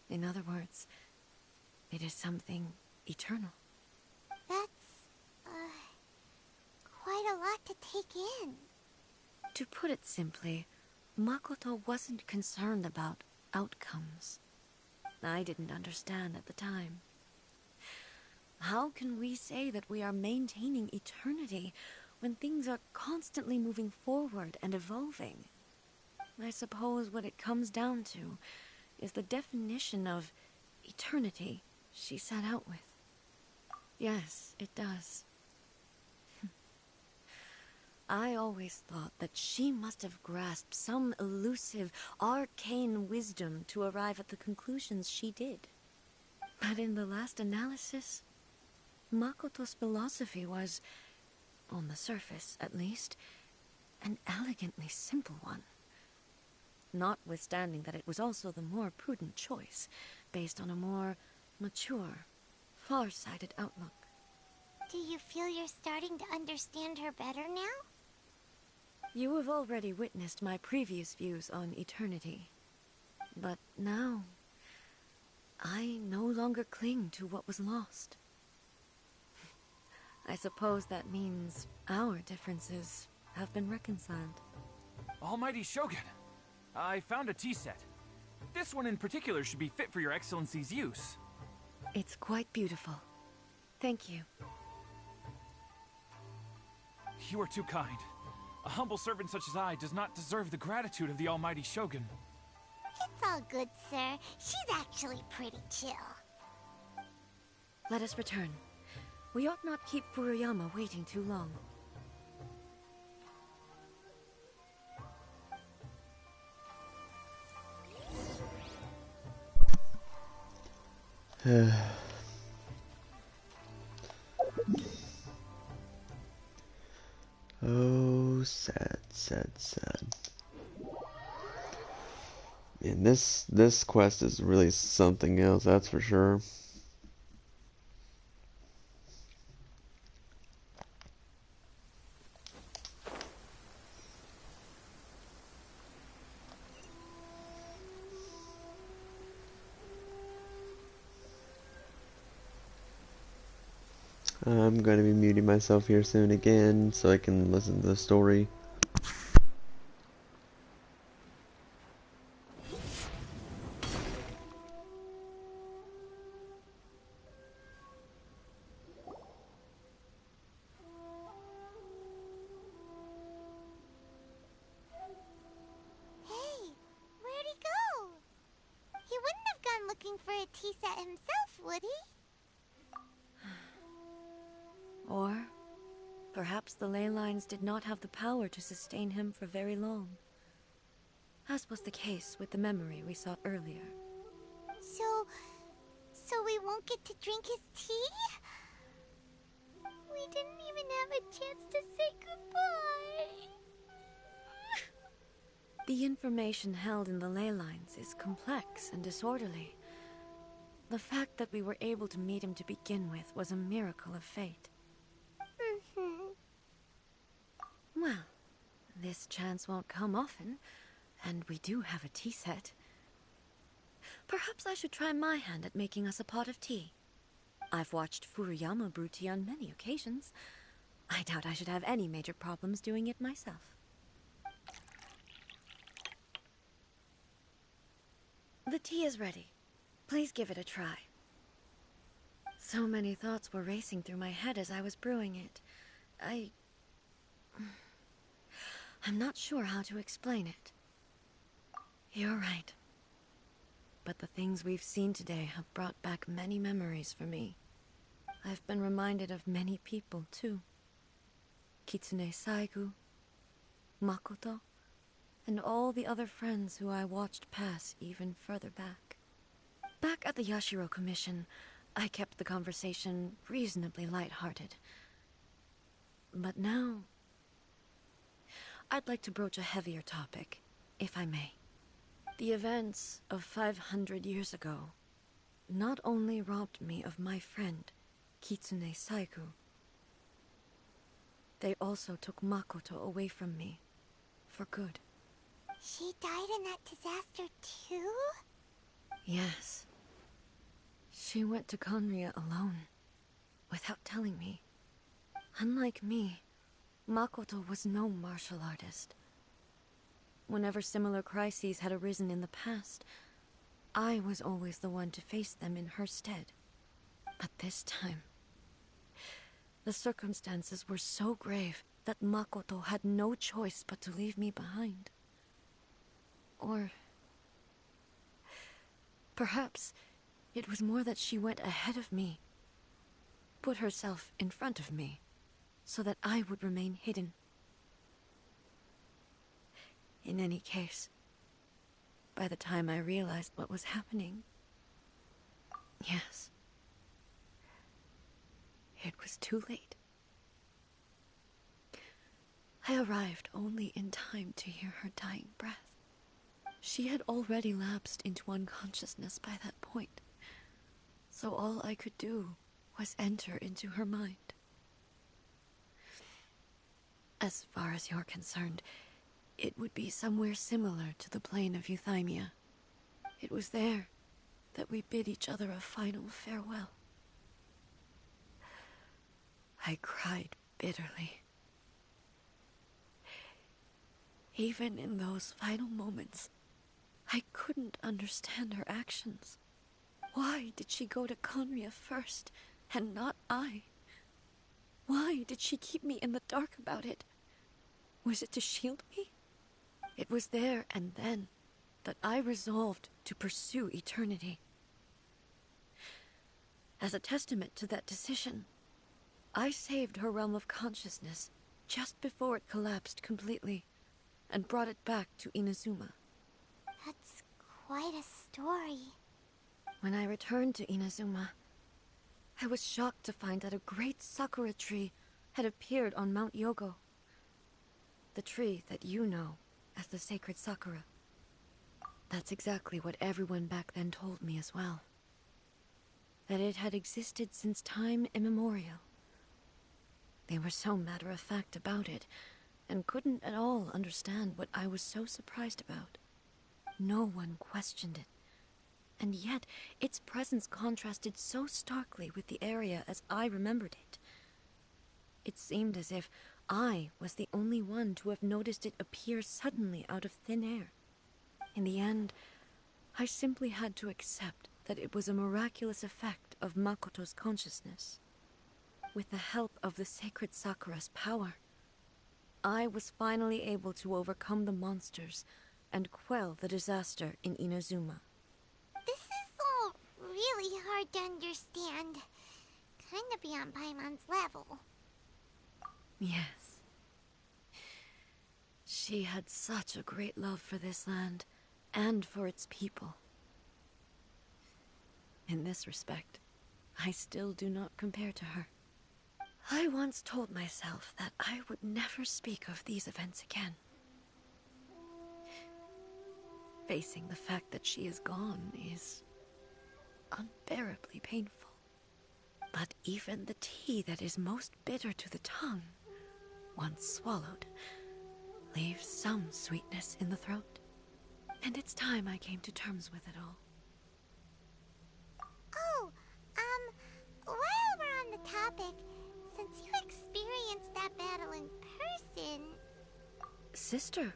In other words, it is something eternal.
That's, quite a lot to take in.
To put it simply, Makoto wasn't concerned about outcomes. I didn't understand at the time. How can we say that we are maintaining eternity when things are constantly moving forward and evolving? I suppose what it comes down to is the definition of eternity she set out with. Yes, it does. I always thought that she must have grasped some elusive, arcane wisdom to arrive at the conclusions she did. But in the last analysis, Makoto's philosophy was, on the surface at least, an elegantly simple one. Notwithstanding that it was also the more prudent choice, based on a more mature, far-sighted outlook.
Do you feel you're starting to understand her better now?
You have already witnessed my previous views on eternity. But now, I no longer cling to what was lost. I suppose that means our differences have been reconciled.
Almighty Shogun, I found a tea set. This one in particular should be fit for your Excellency's use.
It's quite beautiful. Thank you.
You are too kind. A humble servant such as I does not deserve the gratitude of the Almighty Shogun.
It's all good, sir. She's actually pretty chill.
Let us return. We ought not keep Furuyama waiting too long.
Oh, sad, sad, sad. Man, this quest is really something else, that's for sure. I'm going to be muting myself here soon again so I can listen to the story.
Hey, where'd he go? He wouldn't have gone looking for a tea set himself, would he?
Or perhaps the ley lines did not have the power to sustain him for very long, as was the case with the memory we sought earlier.
So we won't get to drink his tea? We didn't even have a chance to say goodbye.
The information held in the ley lines is complex and disorderly. The fact that we were able to meet him to begin with was a miracle of fate. Well, this chance won't come often, and we do have a tea set. Perhaps I should try my hand at making us a pot of tea. I've watched Furuyama brew tea on many occasions. I doubt I should have any major problems doing it myself. The tea is ready. Please give it a try. So many thoughts were racing through my head as I was brewing it. I'm not sure how to explain it. You're right. but the things we've seen today have brought back many memories for me. I've been reminded of many people, too. Kitsune Saigu, Makoto, and all the other friends who I watched pass even further back. Back at the Yashiro Commission, I kept the conversation reasonably lighthearted. But now, I'd like to broach a heavier topic, if I may. The events of 500 years ago not only robbed me of my friend, Kitsune Saigu, they also took Makoto away from me, for good.
She died in that disaster too?
Yes. She went to Conria alone, without telling me. Unlike me, Makoto was no martial artist. Whenever similar crises had arisen in the past, I was always the one to face them in her stead. But this time, the circumstances were so grave that Makoto had no choice but to leave me behind. Or perhaps it was more that she went ahead of me, put herself in front of me, so that I would remain hidden. In any case, by the time I realized what was happening, yes, it was too late. I arrived only in time to hear her dying breath. She had already lapsed into unconsciousness by that point, so all I could do was enter into her mind. As far as you're concerned, it would be somewhere similar to the plain of Euthymia. It was there that we bid each other a final farewell. I cried bitterly. Even in those final moments, I couldn't understand her actions. Why did she go to Conria first, and not I? Why did she keep me in the dark about it? Was it to shield me? It was there and then that I resolved to pursue eternity. As a testament to that decision, I saved her realm of consciousness just before it collapsed completely, and brought it back to Inazuma.
That's quite a story.
When I returned to Inazuma, I was shocked to find that a great sakura tree had appeared on Mount Yogo. The tree that you know as the sacred sakura. That's exactly what everyone back then told me as well. That it had existed since time immemorial. They were so matter-of-fact about it, and couldn't at all understand what I was so surprised about. No one questioned it, and yet its presence contrasted so starkly with the area as I remembered it. It seemed as if I was the only one to have noticed it appear suddenly out of thin air. In the end, I simply had to accept that it was a miraculous effect of Makoto's consciousness. With the help of the sacred Sakura's power, I was finally able to overcome the monsters and quell the disaster in Inazuma.
This is all really hard to understand. Kinda beyond Paimon's level.
Yes. She had such a great love for this land, and for its people. In this respect, I still do not compare to her. I once told myself that I would never speak of these events again. Facing the fact that she is gone is unbearably painful. But even the tea that is most bitter to the tongue, once swallowed, leaves some sweetness in the throat. And it's time I came to terms with it all.
Oh, while we're on the topic, since you experienced that battle in person...
Sister?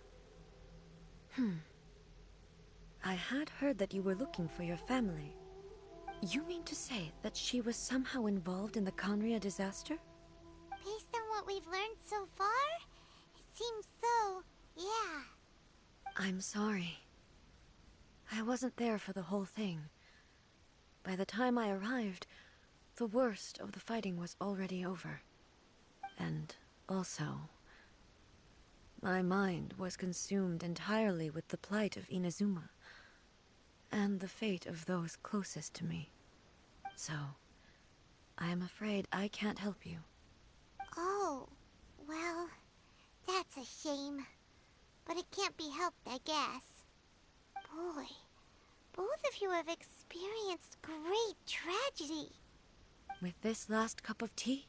I had heard that you were looking for your family. You mean to say that she was somehow involved in the Conria disaster?
Based on what we've learned so far, it seems so, yeah.
I'm sorry. I wasn't there for the whole thing. By the time I arrived, the worst of the fighting was already over. And also, my mind was consumed entirely with the plight of Inazuma, and the fate of those closest to me. So, I am afraid I can't help you.
Oh, well, that's a shame. But it can't be helped, I guess. Boy, both of you have experienced great tragedy.
With this last cup of tea,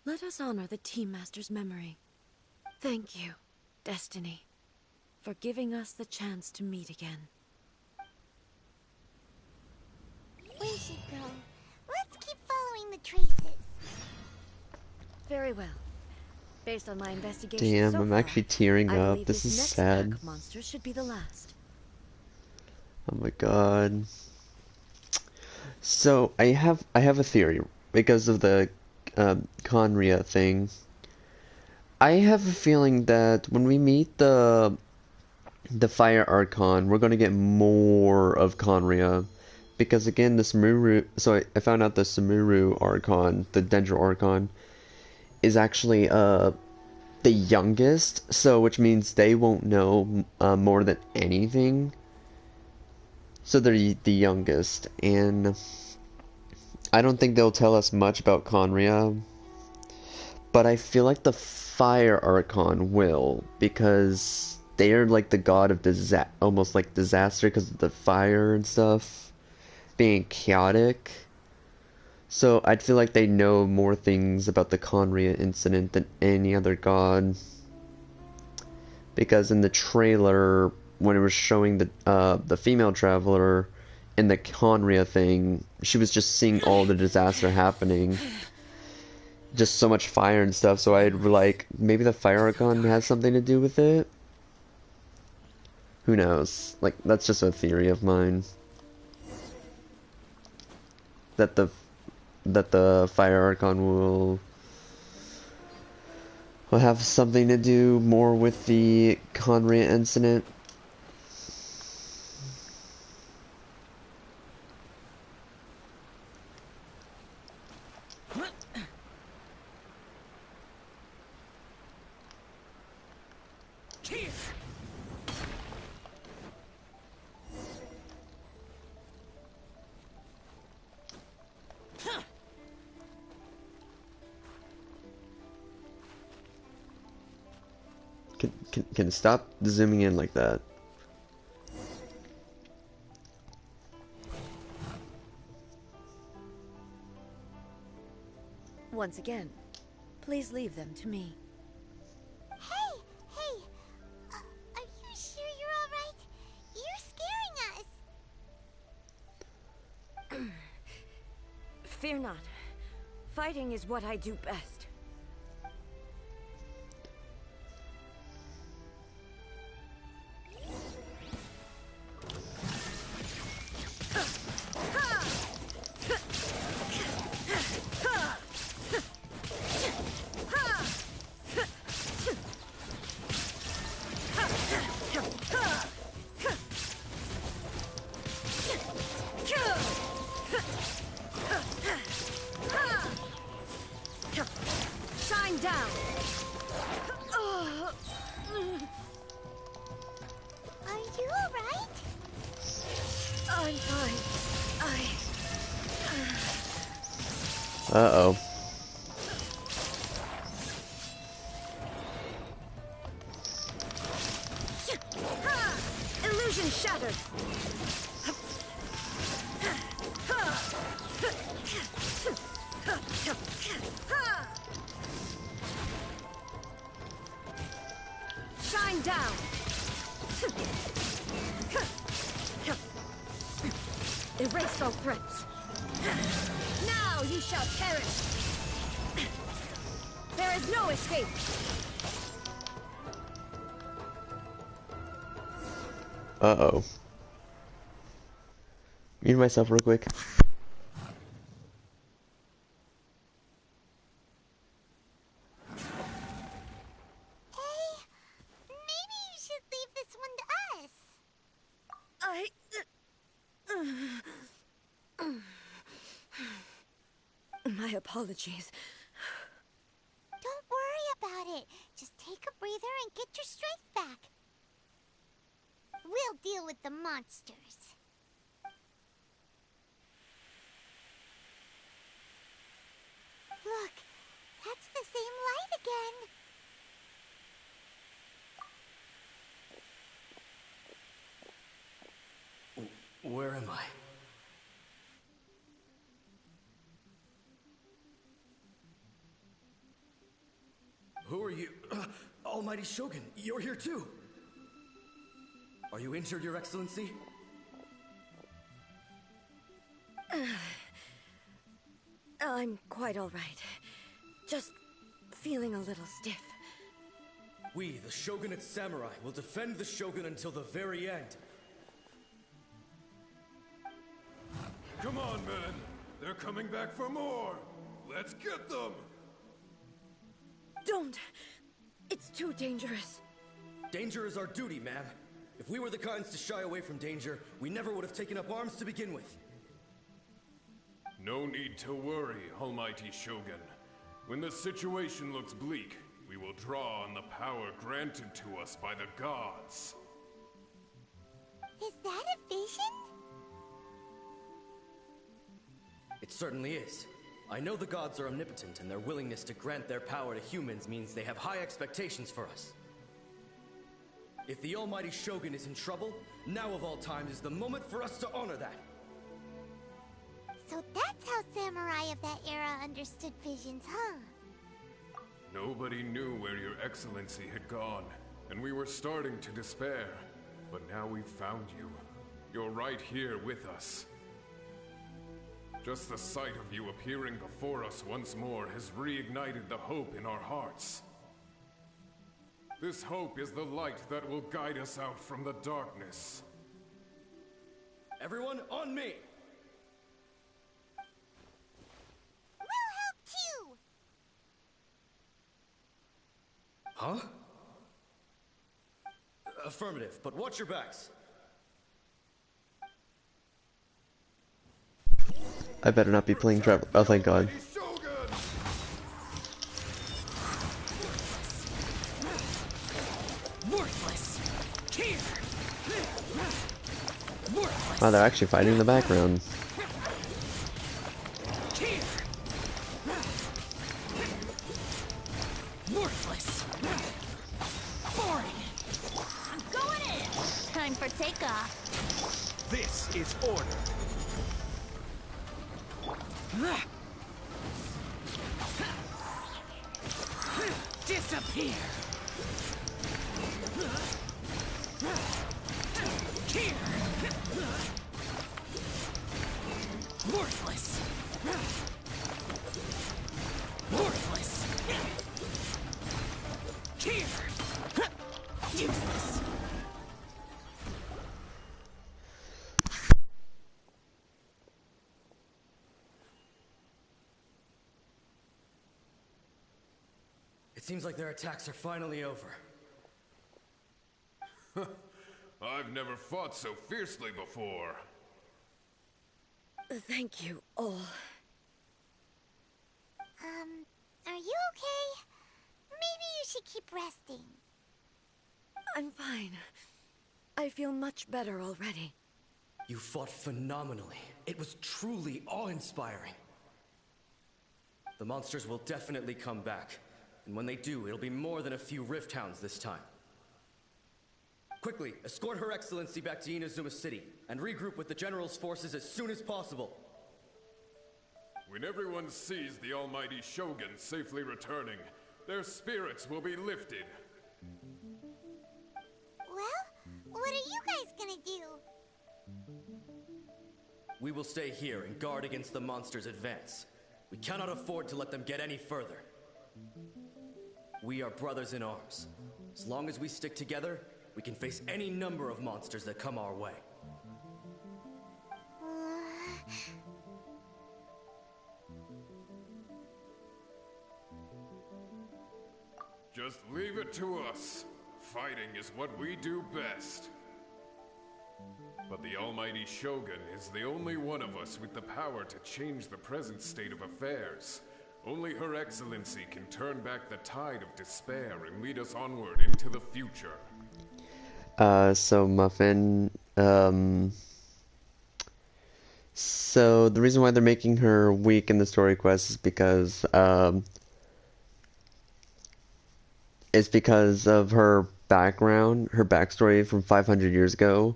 let us honor the Tea Master's memory. Thank you, Destiny, for giving us the chance to meet again.
We should go. Let's keep following the traces.
Very well. Based on my investigation
Damn,
so
I'm
far,
actually tearing
I
up.
believe
This is
next
sad.
pack of monsters should be the last.
Oh my god. So I have a theory because of the Conria thing. I have a feeling that when we meet the Fire Archon, we're gonna get more of Conria. Because again, the Samuru, so I found out the Samuru Archon, the Dendro Archon, is actually the youngest, so which means they won't know more than anything. So they're the youngest, and I don't think they'll tell us much about Conria, but I feel like the Fire Archon will, because they are like the god of almost like disaster because of the fire and stuff being chaotic. So I'd feel like they know more things about the Conria incident than any other god. Because in the trailer, when it was showing the female traveler in the Conria thing, she was just seeing all the disaster happening. Just so much fire and stuff, so I'd like, maybe the Fire Archon has something to do with it? Who knows? Like, that's just a theory of mine. That the Fire Archon will have something to do more with the Conria incident. Can it stop zooming in like that?
Once again, please leave them to me.
Hey, are you sure you're all right? You're scaring us.
Fear not. Fighting is what I do best.
Uh-oh.
Illusion shattered. Shine down. Erase all threats. Now you shall perish. There is no escape.
Uh-oh. Mute myself real quick.
Hey, maybe you should leave this one to us.
I My apologies.
Don't worry about it. Just take a breather and get your strength back. We'll deal with the monsters. Look, that's the same light again.
Where am I? Who are you? Almighty Shogun, you're here too! Are you injured, Your Excellency?
I'm quite all right. Just feeling a little stiff.
We, the Shogunate Samurai, will defend the Shogun until the very end.
Come on, men! They're coming back for more! Let's get them!
Don't! It's too dangerous.
Danger is our duty, ma'am. If we were the kinds to shy away from danger, we never would have taken up arms to begin with.
No need to worry, Almighty Shogun. When the situation looks bleak, we will draw on the power granted to us by the gods.
Is that a vision?
It certainly is. I know the gods are omnipotent, and their willingness to grant their power to humans means they have high expectations for us. If the Almighty Shogun is in trouble, now of all times is the moment for us to honor that.
So that's how samurai of that era understood visions, huh?
Nobody knew where your excellency had gone, and we were starting to despair. But now we've found you. You're right here with us. Just the sight of you appearing before us once more has reignited the hope in our hearts. This hope is the light that will guide us out from the darkness.
Everyone, on me!
We'll help too!
Huh? Affirmative, but watch your backs.
I better not be playing Trevor. Oh, thank God. Oh, they're actually fighting in the background.
Worthless. Boring. I'm going in.
Time for takeoff.
This is order.
Disappear. Here. Worthless. Worthless. Here. Useless.
It seems like their attacks are finally over.
I've never fought so fiercely before.
Thank you all.
Are you okay? Maybe you should keep resting.
I'm fine. I feel much better already.
You fought phenomenally. It was truly awe-inspiring. The monsters will definitely come back. And when they do, it'll be more than a few Rift Hounds this time. Quickly, escort Her Excellency back to Inazuma City, and regroup with the General's forces as soon as possible.
When everyone sees the Almighty Shogun safely returning, their spirits will be lifted.
Well, what are you guys gonna do?
We will stay here and guard against the monsters' advance. We cannot afford to let them get any further. We are brothers in arms. As long as we stick together, we can face any number of monsters that come our way.
Just leave it to us. Fighting is what we do best. But the almighty Shogun is the only one of us with the power to change the present state of affairs. Only Her Excellency can turn back the tide of despair and lead us onward into the future.
So Muffin, so the reason why they're making her weak in the story quest is because of her background, her backstory from 500 years ago.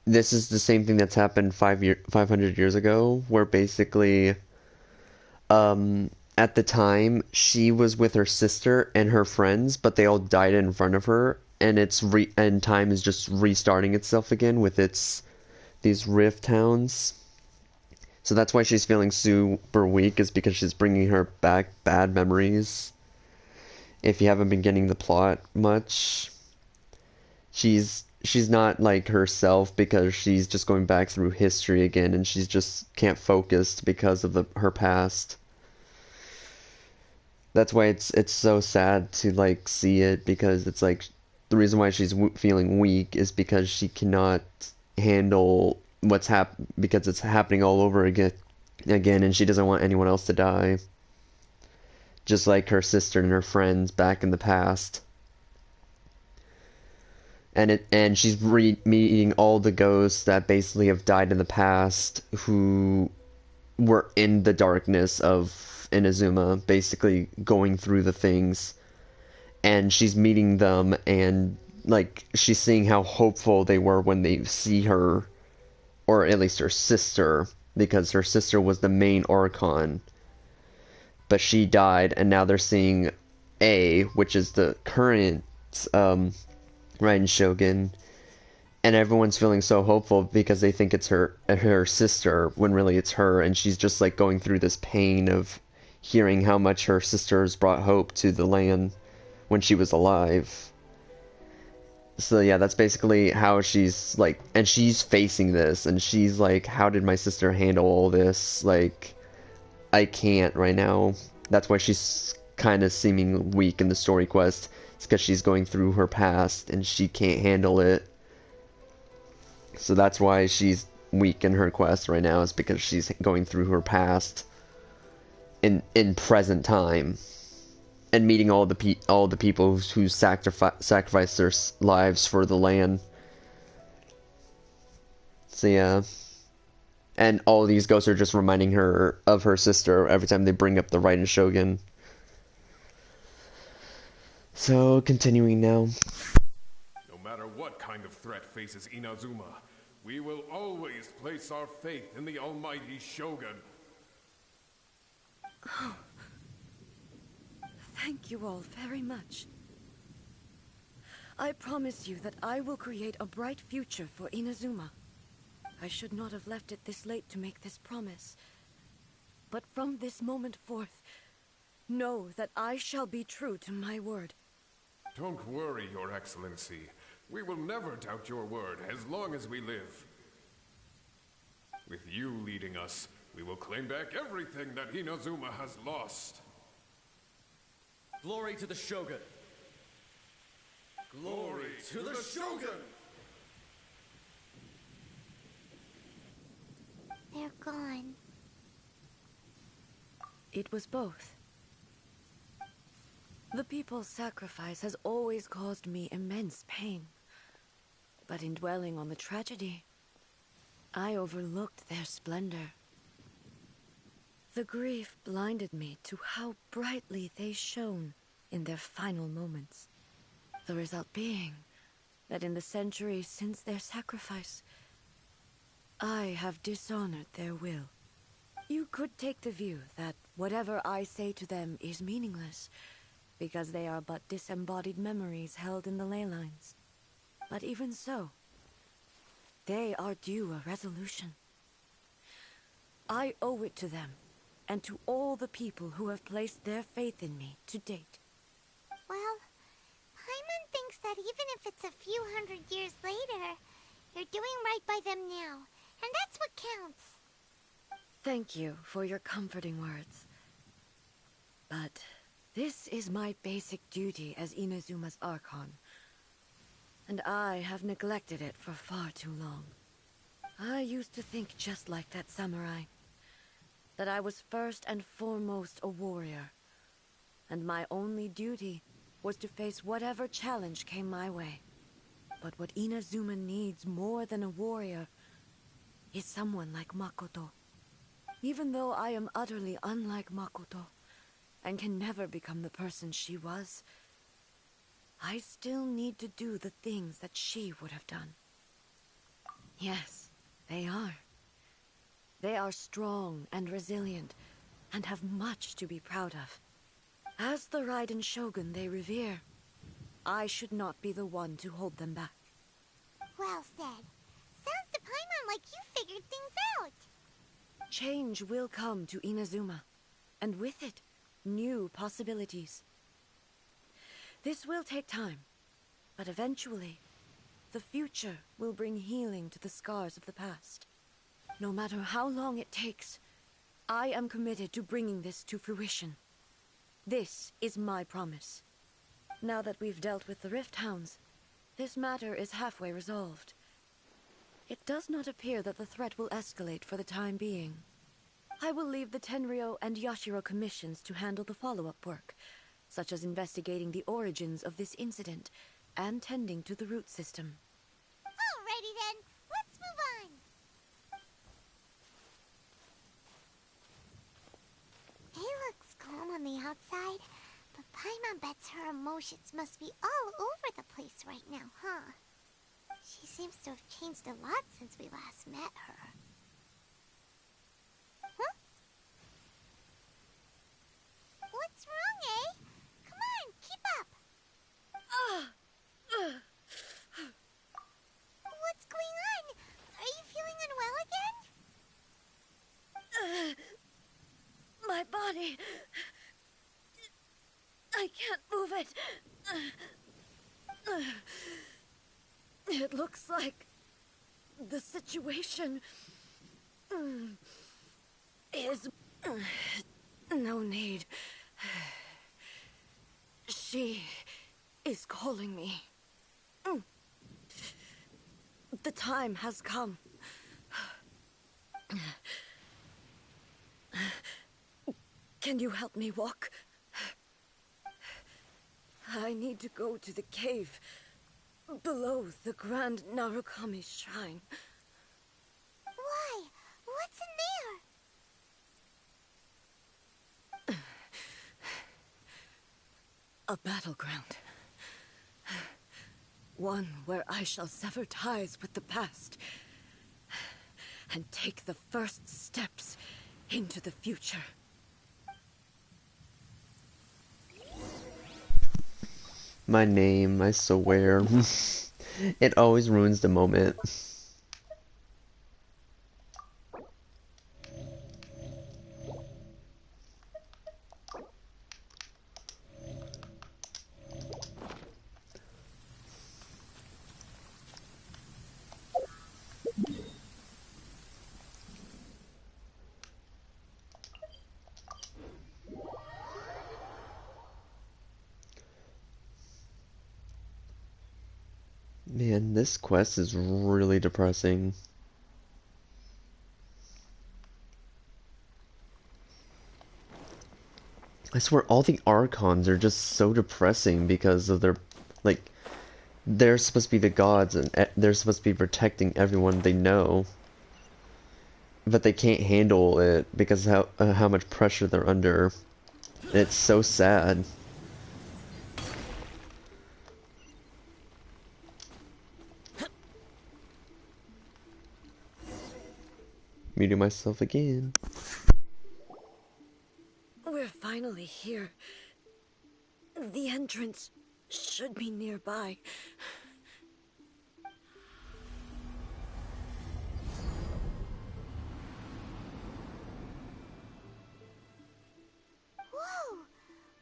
This is the same thing that's happened 500 years ago, where basically, at the time, she was with her sister and her friends, but they all died in front of her, and and time is just restarting itself again with these rift towns. So that's why she's feeling super weak, is because she's bringing her back bad memories. If you haven't been getting the plot much, she's not like herself because she's just going back through history again, and she's just can't focus because of her past. That's why it's so sad to like see it, because it's like the reason why she's feeling weak is because she cannot handle because it's happening all over again, and she doesn't want anyone else to die. Just like her sister and her friends back in the past. And she's meeting all the ghosts that basically have died in the past, who were in the darkness of Inazuma, basically going through the things. And she's meeting them, and like she's seeing how hopeful they were when they see her, or at least her sister, because her sister was the main Archon. But she died, and now they're seeing A, which is the current Raiden Shogun, and everyone's feeling so hopeful because they think it's her sister, when really it's her, and she's just like going through this pain of hearing how much her sisters brought hope to the land when she was alive. So yeah, that's basically how she's like, and she's facing this, and she's like, how did my sister handle all this? Like, I can't right now. That's why she's kind of seeming weak in the story quest. It's because she's going through her past and she can't handle it. So that's why she's weak in her quest right now, is because she's going through her past in present time, and meeting all the people who sacrificed their lives for the land. So yeah. And all these ghosts are just reminding her of her sister every time they bring up the Raiden Shogun. So, continuing now.
No matter what kind of threat faces Inazuma, we will always place our faith in the almighty Shogun.
Oh. Thank you all very much. I promise you that I will create a bright future for Inazuma. I should not have left it this late to make this promise. But from this moment forth, know that I shall be true to my word.
Don't worry, Your Excellency. We will never doubt your word as long as we live. With you leading us, we will claim back everything that Inazuma has lost.
Glory to the Shogun! Glory to the Shogun!
They're gone.
It was both. The people's sacrifice has always caused me immense pain. But in dwelling on the tragedy, I overlooked their splendor. The grief blinded me to how brightly they shone in their final moments. The result being that in the centuries since their sacrifice, I have dishonored their will. You could take the view that whatever I say to them is meaningless, because they are but disembodied memories held in the ley lines. But even so, they are due a resolution. I owe it to them, and to all the people who have placed their faith in me to date.
Well, Paimon thinks that even if it's a few hundred years later, you're doing right by them now, and that's what counts.
Thank you for your comforting words. But this is my basic duty as Inazuma's Archon. And I have neglected it for far too long. I used to think just like that samurai. That I was first and foremost a warrior. And my only duty was to face whatever challenge came my way. But what Inazuma needs more than a warrior is someone like Makoto. Even though I am utterly unlike Makoto, and can never become the person she was, I still need to do the things that she would have done. Yes, they are. They are strong and resilient, and have much to be proud of. As the Raiden Shogun they revere, I should not be the one to hold them back.
Well said. Sounds to Paimon like you figured things out.
Change will come to Inazuma, and with it, new possibilities. This will take time, but eventually, the future will bring healing to the scars of the past. No matter how long it takes, I am committed to bringing this to fruition. This is my promise. Now that we've dealt with the Rift Hounds, this matter is halfway resolved. It does not appear that the threat will escalate for the time being. I will leave the Tenryo and Yashiro commissions to handle the follow-up work, such as investigating the origins of this incident and tending to the root system.
Alrighty then, let's move on. It looks calm on the outside, but Paimon bets her emotions must be all over the place right now, huh? She seems to have changed a lot since we last met her. Huh? What's wrong, eh? Come on, keep up! What's going on? Are you feeling unwell again?
My body... I can't move it. It looks like the situation is no need. She is calling me. The time has come. Can you help me walk? I need to go to the cave below the Grand Narukami Shrine.
Why? What's in there?
A battleground. One where I shall sever ties with the past and take the first steps into the future.
My name, I swear. It always ruins the moment. Man, this quest is really depressing. I swear all the Archons are just so depressing because of their, like, they're supposed to be the gods and they're supposed to be protecting everyone they know. But they can't handle it because of how much pressure they're under. It's so sad. Muting myself again.
We're finally here. The entrance should be nearby.
Whoa!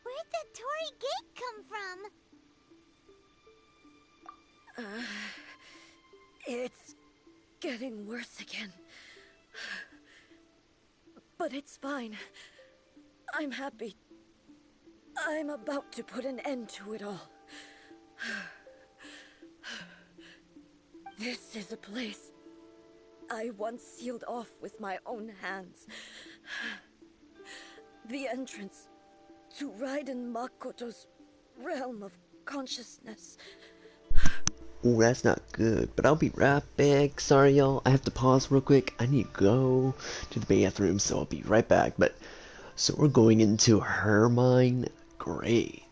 Where'd that Torii gate come from?
It's getting worse again. But it's fine. I'm happy. I'm about to put an end to it all. This is a place I once sealed off with my own hands. The entrance to Raiden Makoto's realm of consciousness.
Ooh, that's not good, but I'll be right back. Sorry, y'all. I have to pause real quick. I need to go to the bathroom, so I'll be right back. But, so we're going into her mind. Great.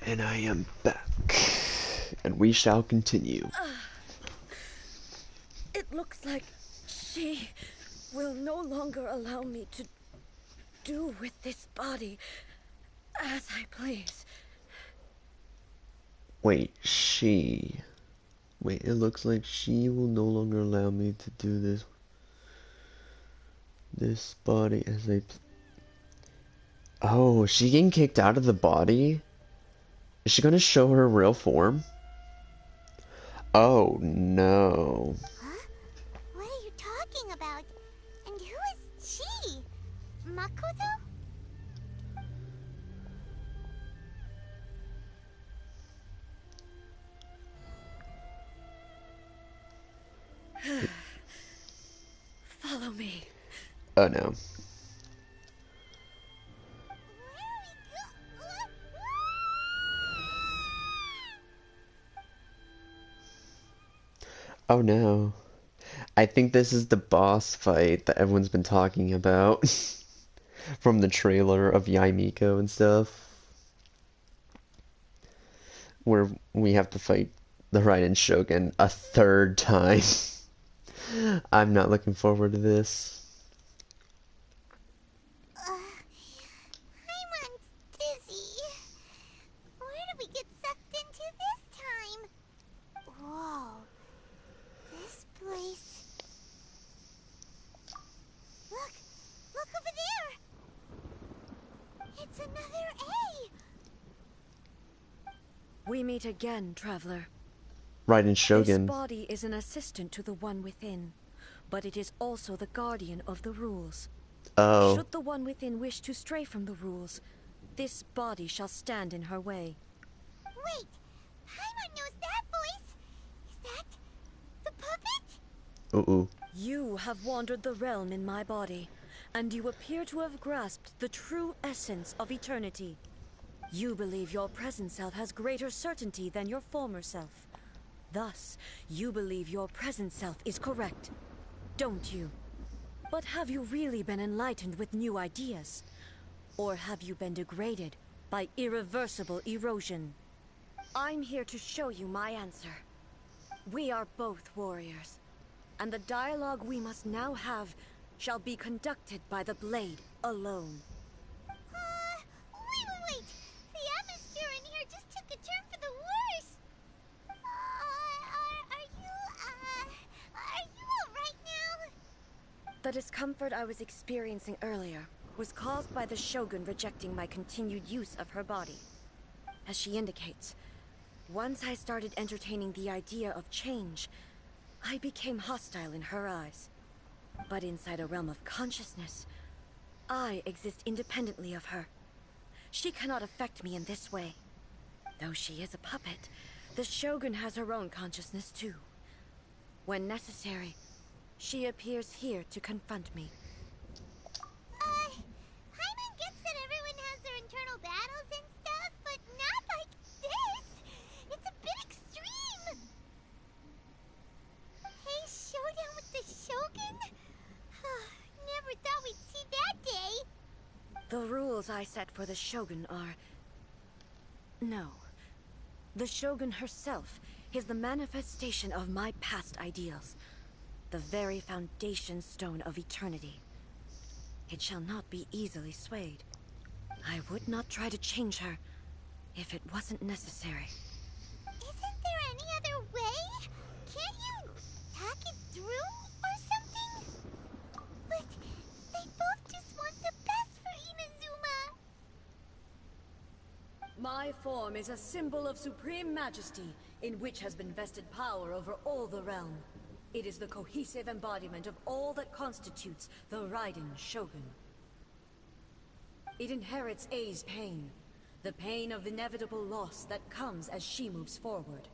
And I am back. And we shall continue.
It looks like she will no longer allow me to do with this body as I please.
Wait, she... Wait, it looks like she will no longer allow me to do this body as I... Oh, is she getting kicked out of the body? Is she gonna show her real form? Oh, no.
Huh? What are you talking about? And who is she? Makoto?
Follow me.
Oh, no. Oh, no. I think this is the boss fight that everyone's been talking about. From the trailer of Yaimiko and stuff. Where we have to fight the Raiden Shogun a third time. I'm not looking forward to this.
Paimon's dizzy. Where did we get sucked into this time? Whoa. This place... Look over there! It's another A!
We meet again, traveler.
Raiden Shogun.
This body is an assistant to the one within, but it is also the guardian of the rules.
Oh.
Should the one within wish to stray from the rules, this body shall stand in her way.
Wait! Paimon knows that voice! Is that... the puppet?
Uh-oh.
You have wandered the realm in my body, and you appear to have grasped the true essence of eternity. You believe your present self has greater certainty than your former self. Thus, you believe your present self is correct, don't you? But have you really been enlightened with new ideas? Or have you been degraded by irreversible erosion? I'm here to show you my answer. We are both warriors, and the dialogue we must now have shall be conducted by the blade alone.
Wait! The atmosphere in here just took a turn for the worse! Are you alright now?
The discomfort I was experiencing earlier was caused by the Shogun rejecting my continued use of her body. As she indicates, once I started entertaining the idea of change, I became hostile in her eyes. But inside a realm of consciousness, I exist independently of her. She cannot affect me in this way. Though she is a puppet, the Shogun has her own consciousness too. When necessary, she appears here to confront me.
Paimon gets that everyone has their internal battles and stuff, but not like this. It's a bit extreme. Hey, showdown with the Shogun? Never thought we'd see that day.
The rules I set for the Shogun are... No. The Shogun herself is the manifestation of my past ideals. The very foundation stone of eternity. It shall not be easily swayed. I would not try to change her if it wasn't necessary.
Isn't there any other way? Can't you talk it through or something? But they both just want the best for Inazuma.
My form is a symbol of supreme majesty, in which has been vested power over all the realm. It is the cohesive embodiment of all that constitutes the Raiden Shogun. It inherits Ei's pain, the pain of inevitable loss that comes as she moves forward.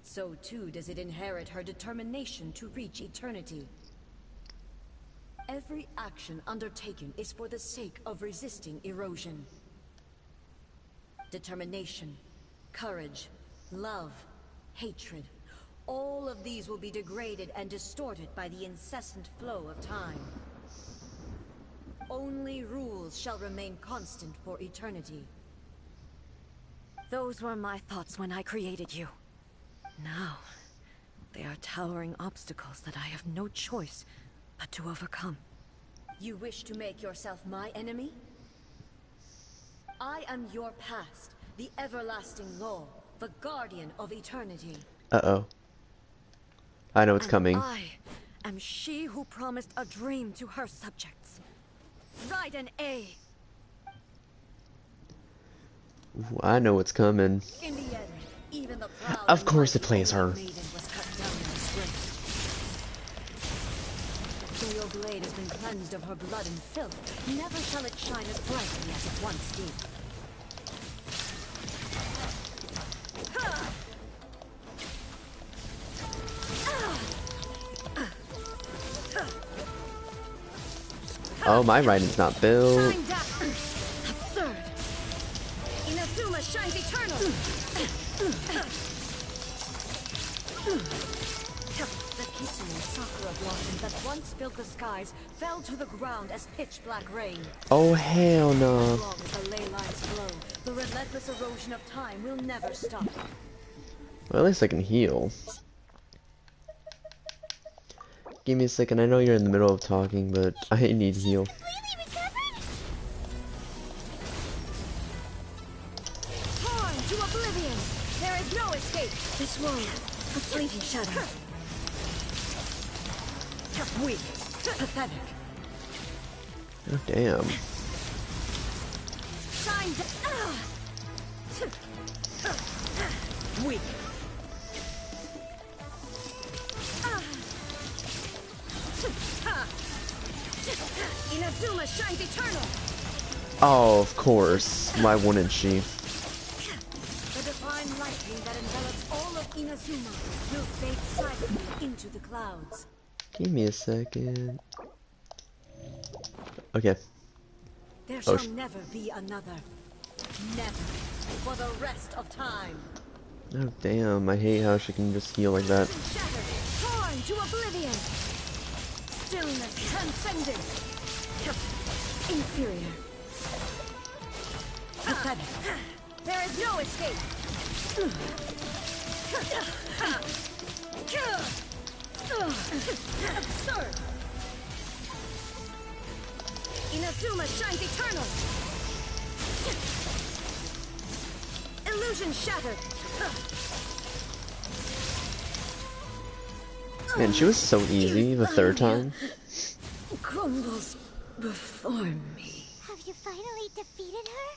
So too does it inherit her determination to reach eternity. Every action undertaken is for the sake of resisting erosion. Determination, courage, love, hatred. All of these will be degraded and distorted by the incessant flow of time. Only rules shall remain constant for eternity. Those were my thoughts when I created you. Now, they are towering obstacles that I have no choice but to overcome. You wish to make yourself my enemy? I am your past, the everlasting law, the guardian of eternity.
Uh-oh. I know it's
And
coming.
I am she who promised a dream to her subjects. Raiden A.
Ooh, I know what's coming.
In the end, even the proud
Of
and
course it
mighty
plays her.
maiden was cut down in disgrace. Though your blade has been cleansed of her blood and filth, never shall it shine as brightly as it once did.
Oh, my Raiden's not built.
Shine down! Absurd! Inazuma shines eternal! The Kitsune sakura blossoms that once filled the skies fell to the ground as pitch-black rain.
Oh, hell no.
As long as the ley lines flow, the relentless erosion of time will never stop.
Well, at least I can heal. Give me a second. I know you're in the middle of talking, but I need heal.
Completely recovered?
Torn to oblivion! There is no escape! This world, a fleeting shadow. Weak, pathetic.
Oh, damn.
Shine weak. Inazuma shines eternal.
Oh, of course. Why wouldn't she?
The divine lightning that envelops all of Inazuma will fade silently into the clouds.
Give me a second. Okay.
There
Oh,
shall never be another. Never. For the rest of time.
Oh, damn. I hate how she can just heal like that.
Shattered, torn to oblivion. Stillness transcending. Inferior. Pathetic. There is no escape. Absurd. Inazuma shines eternal. Illusion shattered.
Man, she was so easy the third time.
Crumbles before me.
Have you finally defeated her?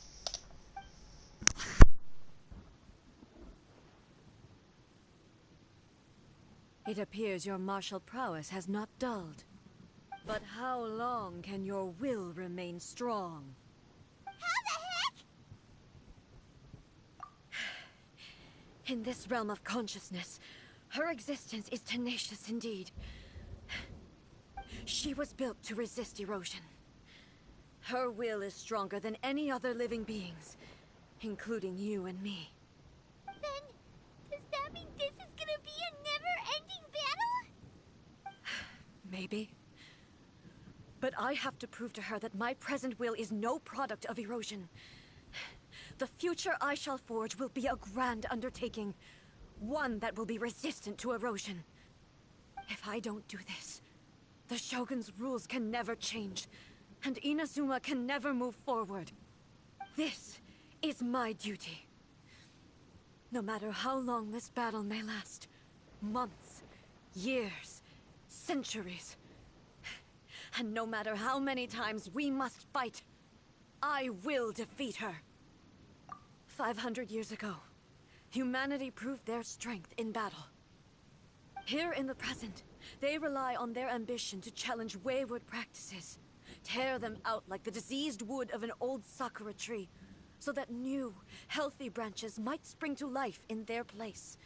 It appears your martial prowess has not dulled. But how long can your will remain strong?
How the heck?
In this realm of consciousness, her existence is tenacious indeed. She was built to resist erosion. Her will is stronger than any other living beings, including you and me.
Then, does that mean this is gonna be a never-ending battle?
Maybe. But I have to prove to her that my present will is no product of erosion. The future I shall forge will be a grand undertaking, one that will be resistant to erosion. If I don't do this, the Shogun's rules can never change, and Inazuma can never move forward. This is my duty. No matter how long this battle may last, months, years, centuries, and no matter how many times we must fight, I will defeat her. 500 years ago, humanity proved their strength in battle. Here in the present, they rely on their ambition to challenge wayward practices, tear them out like the diseased wood of an old sakura tree, so that new, healthy branches might spring to life in their place.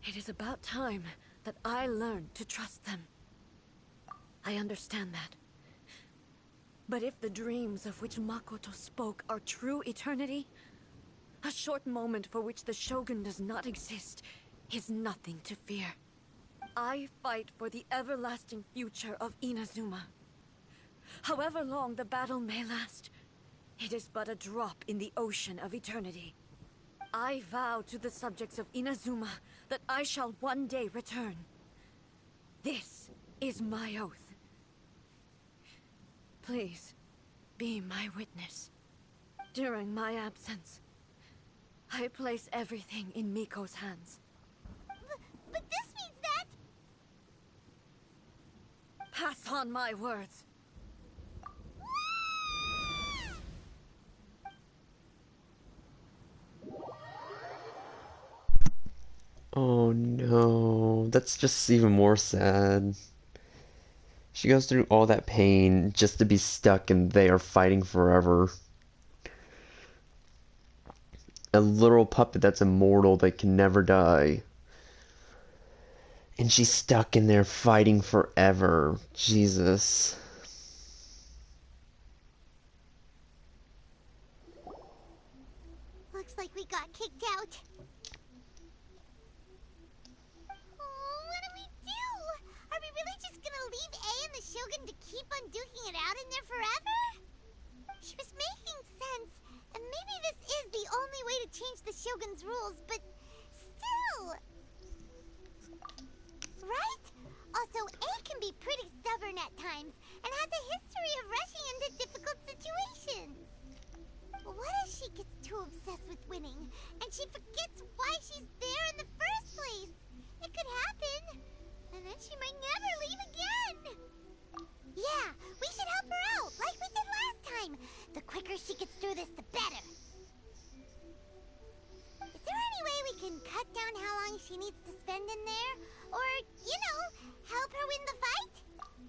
It is about time that I learned to trust them. I understand that. But if the dreams of which Makoto spoke are true eternity, a short moment for which the Shogun does not exist is nothing to fear. I fight for the everlasting future of Inazuma. However long the battle may last, it is but a drop in the ocean of eternity. I vow to the subjects of Inazuma that I shall one day return. This is my oath. Please, be my witness. During my absence, I place everything in Miko's hands.
But this means that...
Pass on my words.
Oh no, that's just even more sad. She goes through all that pain just to be stuck and they are fighting forever. A little puppet that's immortal that can never die. And she's stuck in there fighting forever. Jesus.
Looks like we got kicked out. Oh, what do we do? Are we really just gonna leave A and the Shogun to keep on duking it out in there forever? She was making sense, and maybe this is the only way to change the Shogun's rules, but still... Right? Also, A can be pretty stubborn at times, and has a history of rushing into difficult situations. What if she gets too obsessed with winning, and she forgets why she's there in the first place? It could happen, and then she might never leave again. Yeah, we should help her out, like we did last time. The quicker she gets through this, the better. Is there any way we can cut down how long she needs to spend in there? Or, you know, help her win the fight?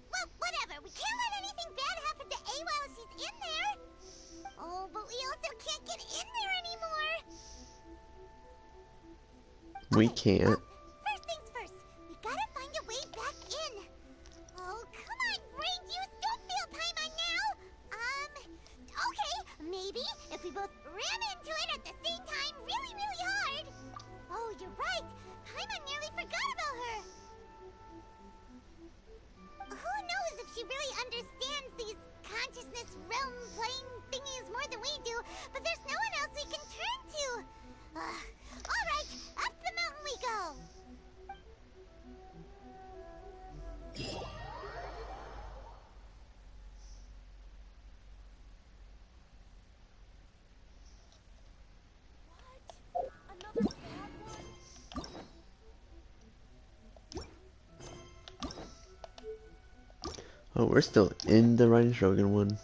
Well, whatever. We can't let anything bad happen to A while she's in there. Oh, but we also can't get in there anymore.
We can't.
First things first, we gotta find a way back in. Oh, come on, brain juice, don't feel Paimon now. Okay, maybe if we both ram into it at the same time really, really hard. Oh, you're right. Paimon nearly forgot about her. Who knows if she really understands these consciousness realm playing thingies more than we do, but there's no one else we can turn to. Alright, up the mountain we go.
Oh, we're still in the Raiden Shogun one.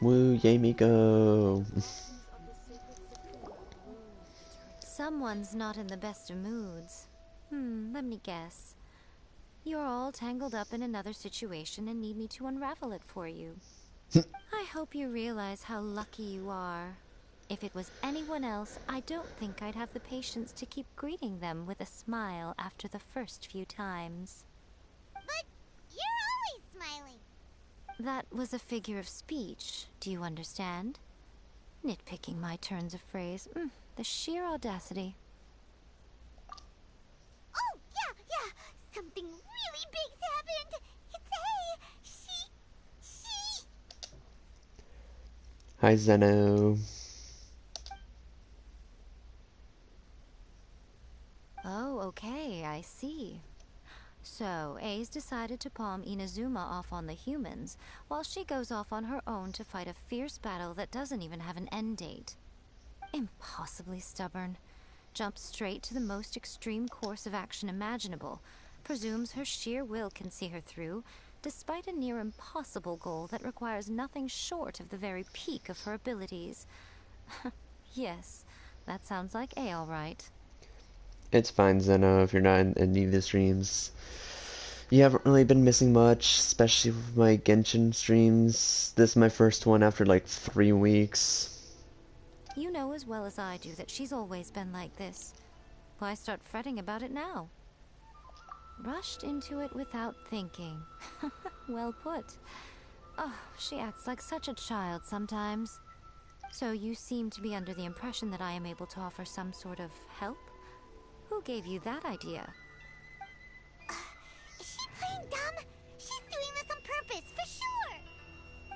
Woo, yay Miko!
Someone's not in the best of moods. Let me guess. You're all tangled up in another situation and need me to unravel it for you. I hope you realize how lucky you are. If it was anyone else, I don't think I'd have the patience to keep greeting them with a smile after the first few times.
But you're always smiling.
That was a figure of speech, do you understand? Nitpicking my turns of phrase. The sheer audacity.
Oh, yeah. Something really big's happened. It's she.
Hi, Zeno.
Oh, okay, I see. So, A's decided to palm Inazuma off on the humans, while she goes off on her own to fight a fierce battle that doesn't even have an end date. Impossibly stubborn. Jumps straight to the most extreme course of action imaginable, presumes her sheer will can see her through, despite a near impossible goal that requires nothing short of the very peak of her abilities. Yes, that sounds like A all right.
It's fine, Zeno, if you're not in any of the streams. You haven't really been missing much, especially with my Genshin streams. This is my first one after like 3 weeks.
You know as well as I do that she's always been like this. Why start fretting about it now? Rushed into it without thinking. Well put. Oh, she acts like such a child sometimes. So you seem to be under the impression that I am able to offer some sort of help? Who gave you that idea?
Is she playing dumb? She's doing this on purpose, for sure.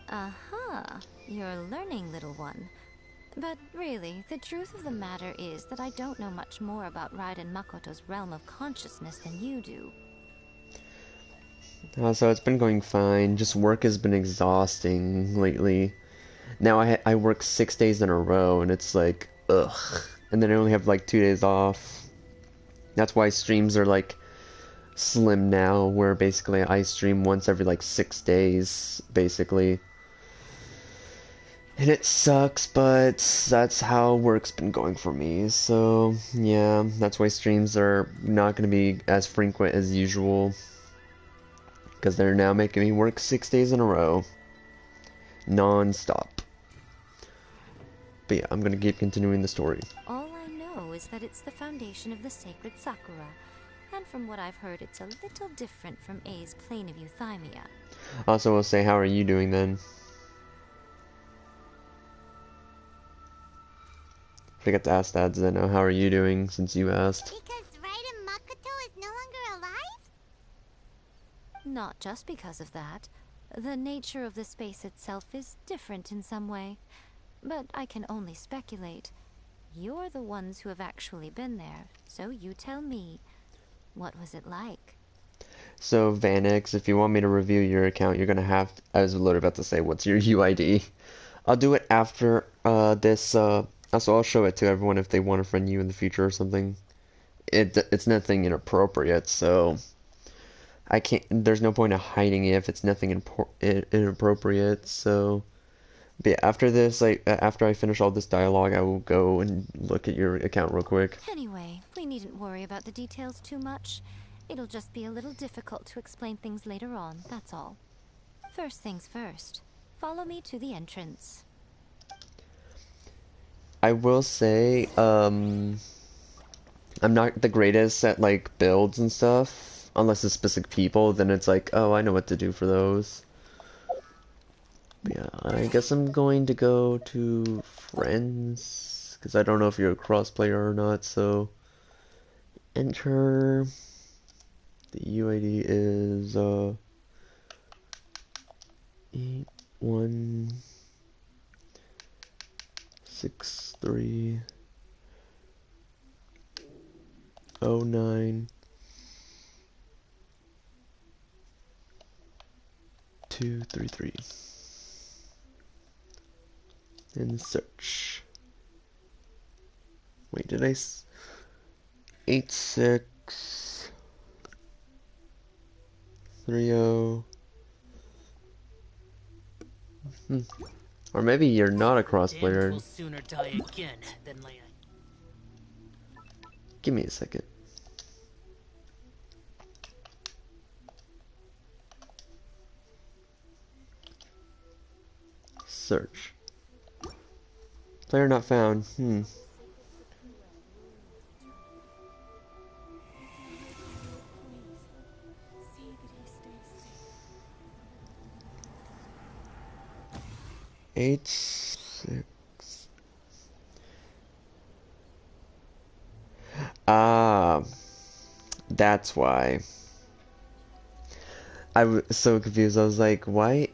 Uh-huh. You're learning, little one. But really, the truth of the matter is that I don't know much more about Raiden Makoto's realm of consciousness than you do.
So it's been going fine. Just work has been exhausting lately. Now I work 6 days in a row, and it's like, ugh. And then I only have like 2 days off. That's why streams are like slim now, where basically I stream once every like 6 days, basically. And it sucks, but that's how work's been going for me. So yeah, that's why streams are not going to be as frequent as usual. Because they're now making me work 6 days in a row. Non-stop. But yeah, I'm going to keep continuing the story.
All I know is that it's the foundation of the sacred Sakura. And from what I've heard, it's a little different from A's plane of euthymia.
Also, we'll say, how are you doing then? Forgot to ask that, Zeno. How are you doing, since you asked?
Because Raiden Makoto is no longer alive?
Not just because of that. The nature of the space itself is different in some way. But I can only speculate. You're the ones who have actually been there, so you tell me. What was it like?
So, Vanix, if you want me to review your account, you're gonna have... I was literally about to say, what's your UID? I'll do it after this, also I'll show it to everyone if they want to friend you in the future or something. It's nothing inappropriate, so... I can't... There's no point of hiding it if it's nothing inappropriate, so... But yeah, after this, after I finish all this dialogue, I will go and look at your account real quick.
Anyway, we needn't worry about the details too much. It'll just be a little difficult to explain things later on, that's all. First things first. Follow me to the entrance.
I will say, I'm not the greatest at, like, builds and stuff. Unless it's specific people, then it's like, oh, I know what to do for those. But yeah, I guess I'm going to go to friends, because I don't know if you're a cross player or not, so enter. The UID is 816309 233. And search. Wait, did I 8630? Or maybe you're not a cross player.
Will sooner die again than lay.
Give me a second. Search. Player not found. Eight, six. Ah, that's why. I was so confused. I was like, why?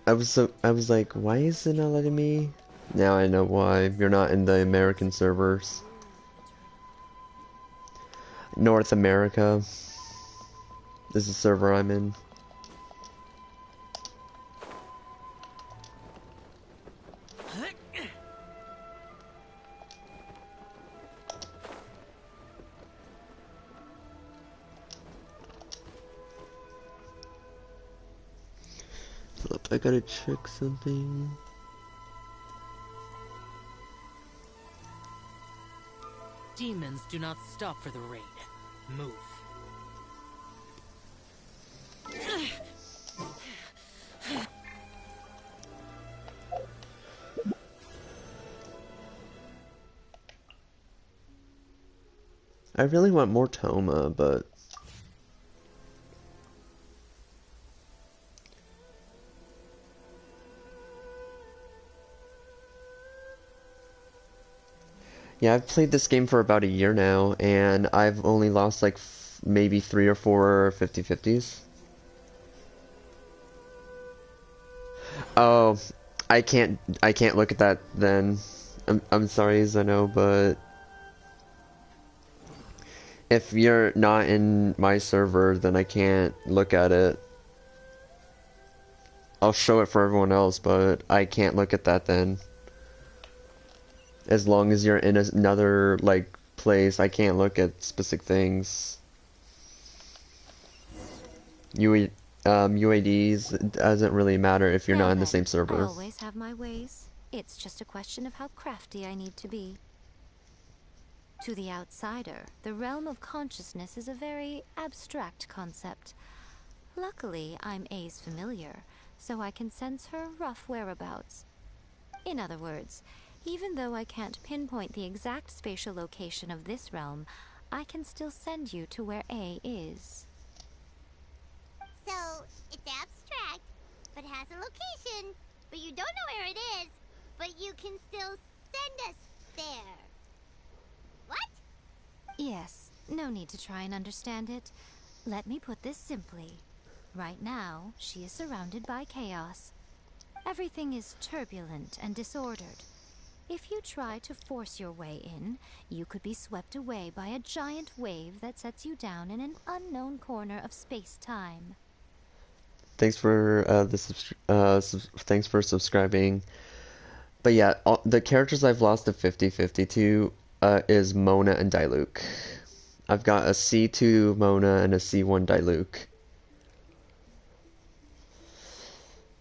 I was like, why is it not letting me? Now I know why. You're not in the American servers. North America. This is the server I'm in. I gotta check something.
Demons do not stop for the raid. Move.
I really want more Toma, but yeah, I've played this game for about a year now, and I've only lost like maybe 3 or 4 50-50s. Oh, I can't look at that then. I'm sorry, Zeno, but if you're not in my server, then I can't look at it. I'll show it for everyone else, but I can't look at that then. As long as you're in another, like, place, I can't look at specific things. UADs, it doesn't really matter if you're not in the same
I
server.
always have my ways. It's just a question of how crafty I need to be. To the outsider, the realm of consciousness is a very abstract concept. Luckily, I'm A's familiar, so I can sense her rough whereabouts. In other words, even though I can't pinpoint the exact spatial location of this realm, I can still send you to where A is.
So, it's abstract, but has a location, but you don't know where it is, but you can still send us there. What?
Yes, no need to try and understand it. Let me put this simply. Right now, she is surrounded by chaos. Everything is turbulent and disordered. If you try to force your way in, you could be swept away by a giant wave that sets you down in an unknown corner of space-time.
Thanks for thanks for subscribing. But yeah, the characters I've lost to 50-50 to is Mona and Diluc. I've got a C2 Mona and a C1 Diluc.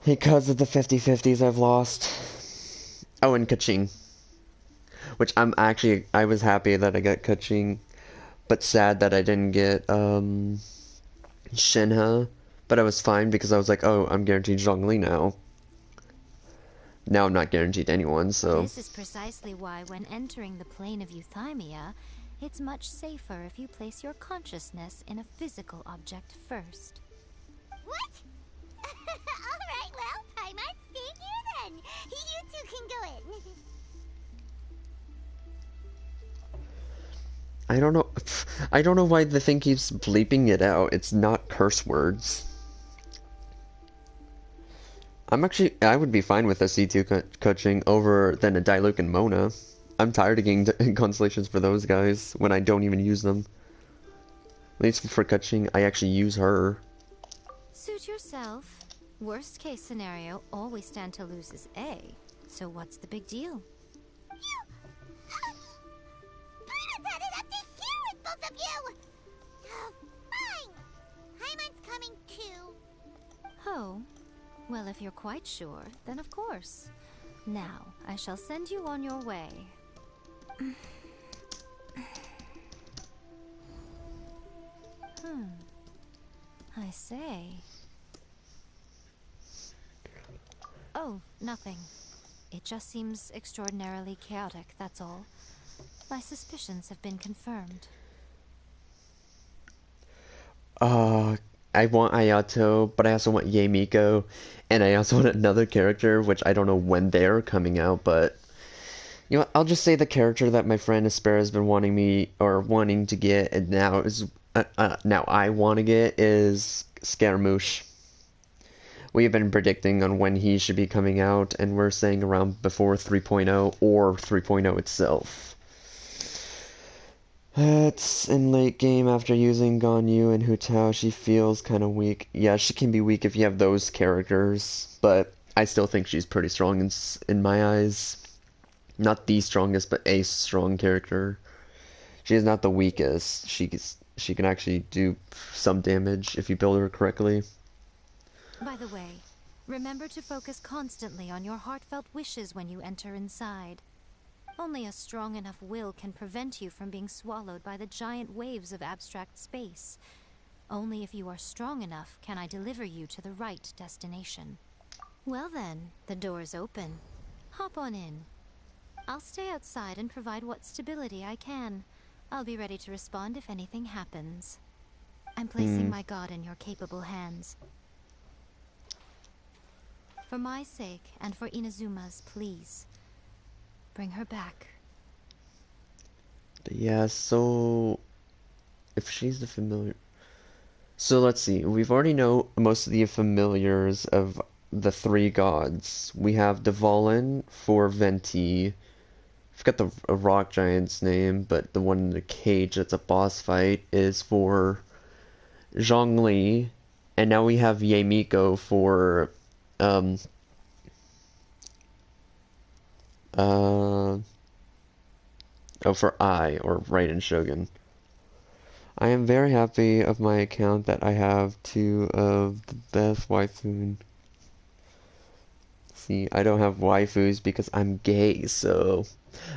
Because of the 50-50s I've lost. Oh, and Kaching. Which I was happy that I got Kaching, but sad that I didn't get, Shinha. But I was fine because I was like, oh, I'm guaranteed Zhongli now. Now I'm not guaranteed anyone, so...
This is precisely why when entering the plane of euthymia, it's much safer if you place your consciousness in a physical object first.
What? Alright, well, Primarch's staying here then. You two can go in.
I don't know why the thing keeps bleeping it out. It's not curse words. I would be fine with a C2 coaching over than a Diluc and Mona. I'm tired of getting constellations for those guys when I don't even use them. At least for coaching, I actually use her.
Suit yourself. Worst case scenario, all we stand to lose is A. So what's the big deal?
Bruno's had it up to here with both of you! Oh, fine! Hyman's coming too.
Oh. Well, if you're quite sure, then of course. Now, I shall send you on your way. I say. Oh, nothing. It just seems extraordinarily chaotic, that's all. My suspicions have been confirmed.
I want Ayato, but I also want Yamiko, and I also want another character, which I don't know when they're coming out, but you know what, I'll just say the character that my friend Aspera has been wanting to get, and now I want to get is Scaramouche. We have been predicting on when he should be coming out, and we're saying around before 3.0 or 3.0 itself. It's in late game after using Ganyu and Hu Tao. She feels kind of weak. Yeah, she can be weak if you have those characters, but I still think she's pretty strong in my eyes. Not the strongest, but a strong character. She is not the weakest. She can actually do some damage if you build her correctly.
By the way, remember to focus constantly on your heartfelt wishes when you enter inside. Only a strong enough will can prevent you from being swallowed by the giant waves of abstract space. Only if you are strong enough can I deliver you to the right destination. Well then, the door's open. Hop on in. I'll stay outside and provide what stability I can. I'll be ready to respond if anything happens. I'm placing my god in your capable hands. For my sake and for Inazuma's, please. Bring her back.
Yeah, so if she's the familiar, so let's see. We've already know most of the familiars of the three gods. We have Dvalin for Venti. I forgot the a rock giant's name, but the one in the cage that's a boss fight is for Zhongli, and now we have Yamiko for for I, or Raiden Shogun. I am very happy of my account that I have two of the best waifus. See, I don't have waifus because I'm gay, so...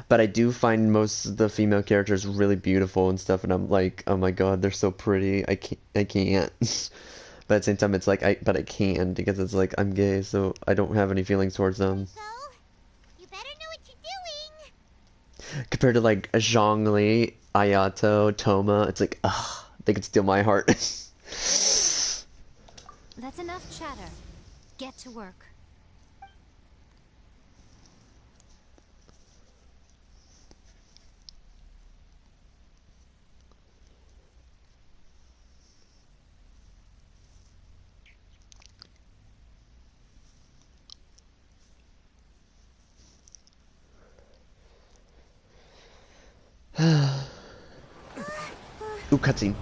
But I do find most of the female characters really beautiful and stuff, and I'm like, oh my god, they're so pretty. I can't. But at the same time, it's like, but I can, because it's like, I'm gay, so I don't have any feelings towards them.
So, you better know what you're doing.
Compared to like Zhongli, Ayato, Toma, it's like, ugh, they could steal my heart.
That's enough chatter. Get to work.
Ooh, cutscene.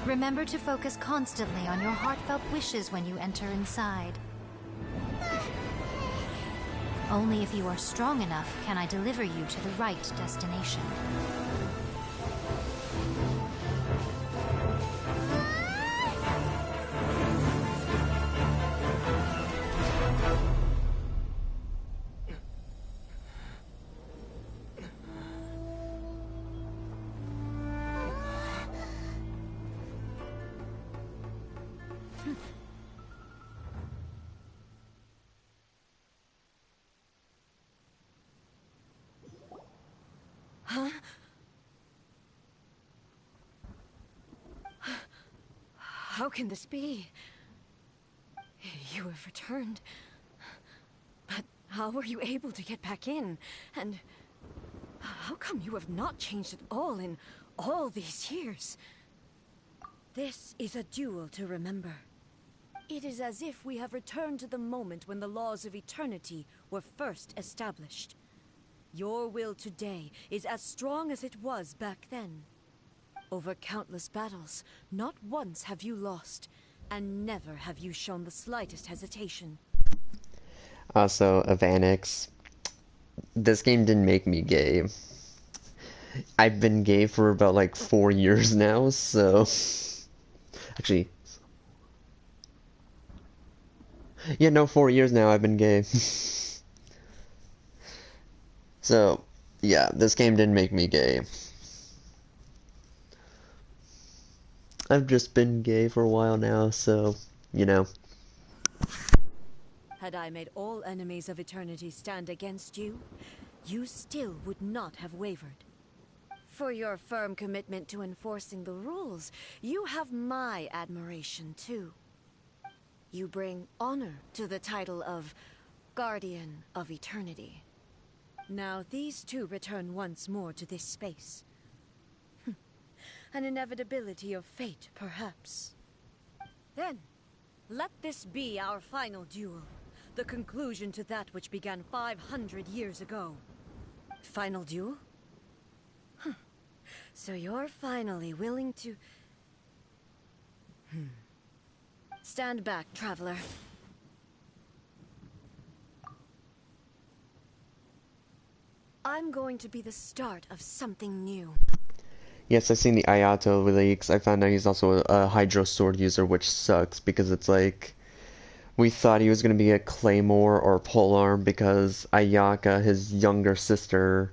Remember to focus constantly on your heartfelt wishes when you enter inside. Only if you are strong enough can I deliver you to the right destination.
Huh? How can this be? You have returned. But how were you able to get back in? And how come you have not changed at all in all these years? This is a duel to remember. It is as if we have returned to the moment when the laws of eternity were first established. Your will today is as strong as it was back then. Over countless battles, not once have you lost, and never have you shown the slightest hesitation.
Also, Avanix, this game didn't make me gay. I've been gay for about like 4 years now, so actually, yeah, no, 4 years now I've been gay. So, yeah, this game didn't make me gay. I've just been gay for a while now, so, you know.
Had I made all enemies of eternity stand against you, you still would not have wavered. For your firm commitment to enforcing the rules, you have my admiration too. You bring honor to the title of Guardian of Eternity. Now these two return once more to this space. An inevitability of fate, perhaps. Then, let this be our final duel. The conclusion to that which began 500 years ago. Final duel? So you're finally willing to... Stand back, traveler. I'm going to be the start of something new.
Yes, I've seen the Ayato leaks. I found out he's also a Hydro Sword user, which sucks, because it's like... We thought he was going to be a Claymore or Polearm, because Ayaka, his younger sister,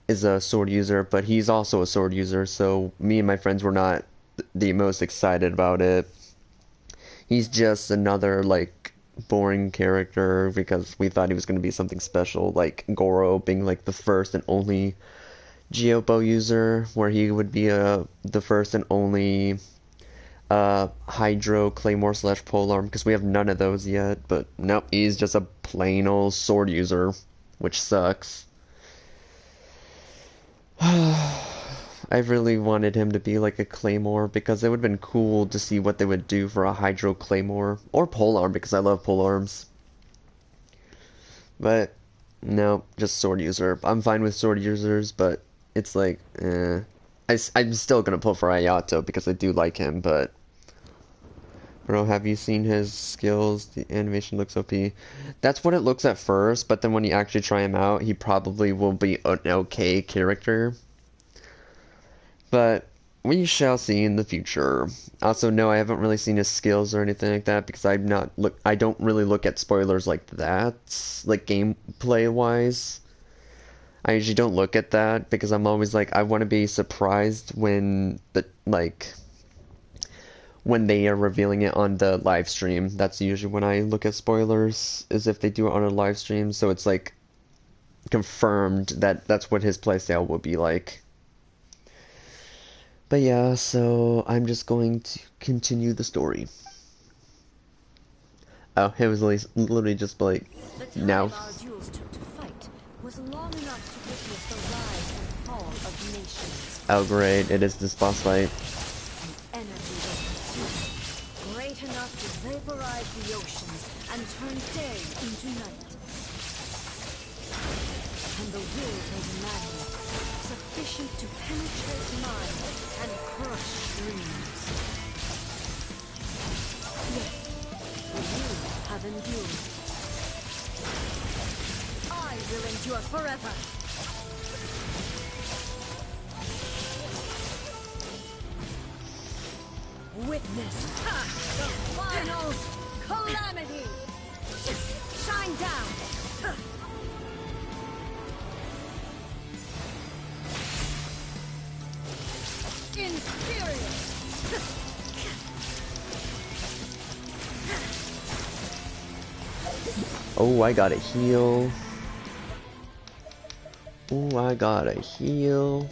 is a sword user, but he's also a sword user, so me and my friends were not the most excited about it. He's just another, like, boring character, because we thought he was going to be something special, like Goro being, like, the first and only Geobo user, where he would be the first and only Hydro, Claymore / Polearm, because we have none of those yet, but nope, he's just a plain old sword user, which sucks. I really wanted him to be like a Claymore, because it would have been cool to see what they would do for a Hydro Claymore, or Polearm, because I love Polearms. But, no, just sword user. I'm fine with sword users, but it's like, I'm still gonna pull for Ayato, because I do like him, but... Bro, have you seen his skills? The animation looks OP. That's what it looks at first, but then when you actually try him out, he probably will be an okay character. But we shall see in the future. Also, no, I haven't really seen his skills or anything like that, because I don't really look at spoilers like that, like gameplay wise. I usually don't look at that, because I'm always like, I want to be surprised when when they are revealing it on the live stream. That's usually when I look at spoilers, is if they do it on a live stream, so it's like confirmed that that's what his playstyle will be like. But yeah, so I'm just going to continue the story. Oh, it was literally just like now.
The time our duels took to fight was long enough to witness the rise and fall of nations.
Oh great, it is this boss fight.
Great enough to vaporize the oceans and turn day into night. And the will of man, sufficient to penetrate minds and crush dreams. Yet, you have endured. I will endure forever. Witness the final calamity! Shine down! Inferior!
Oh, I gotta heal. Oh, I gotta heal.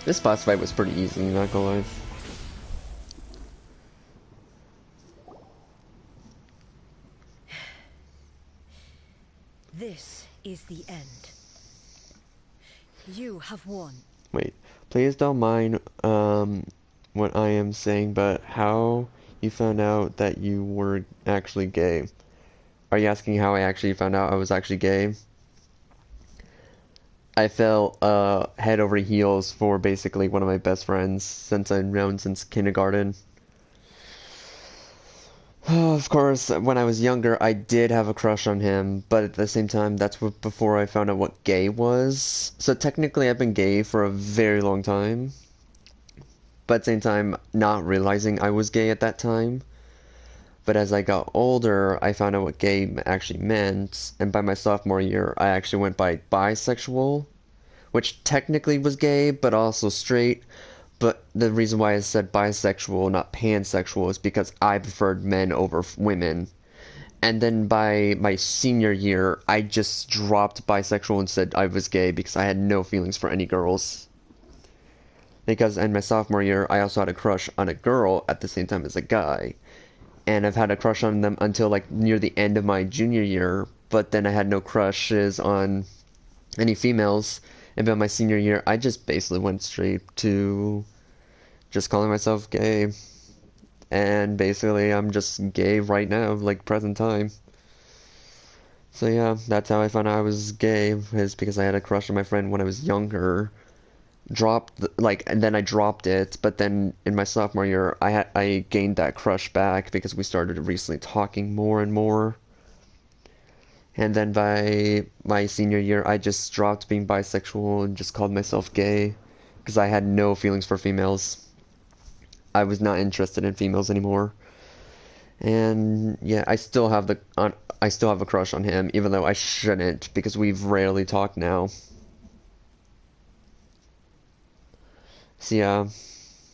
This boss fight was pretty easy, not gonna lie.
This is the end. You have won.
Wait, please don't mind what I am saying, but how you found out that you were actually gay? Are you asking how I actually found out I was actually gay? I fell head over heels for basically one of my best friends since I've known since kindergarten. Of course, when I was younger, I did have a crush on him, but at the same time, that's before I found out what gay was. So technically, I've been gay for a very long time, but at the same time, not realizing I was gay at that time. But as I got older, I found out what gay actually meant, and by my sophomore year, I actually went by bisexual, which technically was gay, but also straight. But the reason why I said bisexual, not pansexual, is because I preferred men over women. And then by my senior year, I just dropped bisexual and said I was gay because I had no feelings for any girls. Because in my sophomore year, I also had a crush on a girl at the same time as a guy. And I've had a crush on them until like near the end of my junior year, but then I had no crushes on any females. And by my senior year, I just basically went straight to just calling myself gay. And basically, I'm just gay right now, like present time. So yeah, that's how I found out I was gay, is because I had a crush on my friend when I was younger. And then I dropped it, but then in my sophomore year, I gained that crush back because we started recently talking more and more. And then by my senior year, I just dropped being bisexual and just called myself gay because I had no feelings for females. I was not interested in females anymore. And yeah, I still have a crush on him, even though I shouldn't because we've rarely talked now. So yeah,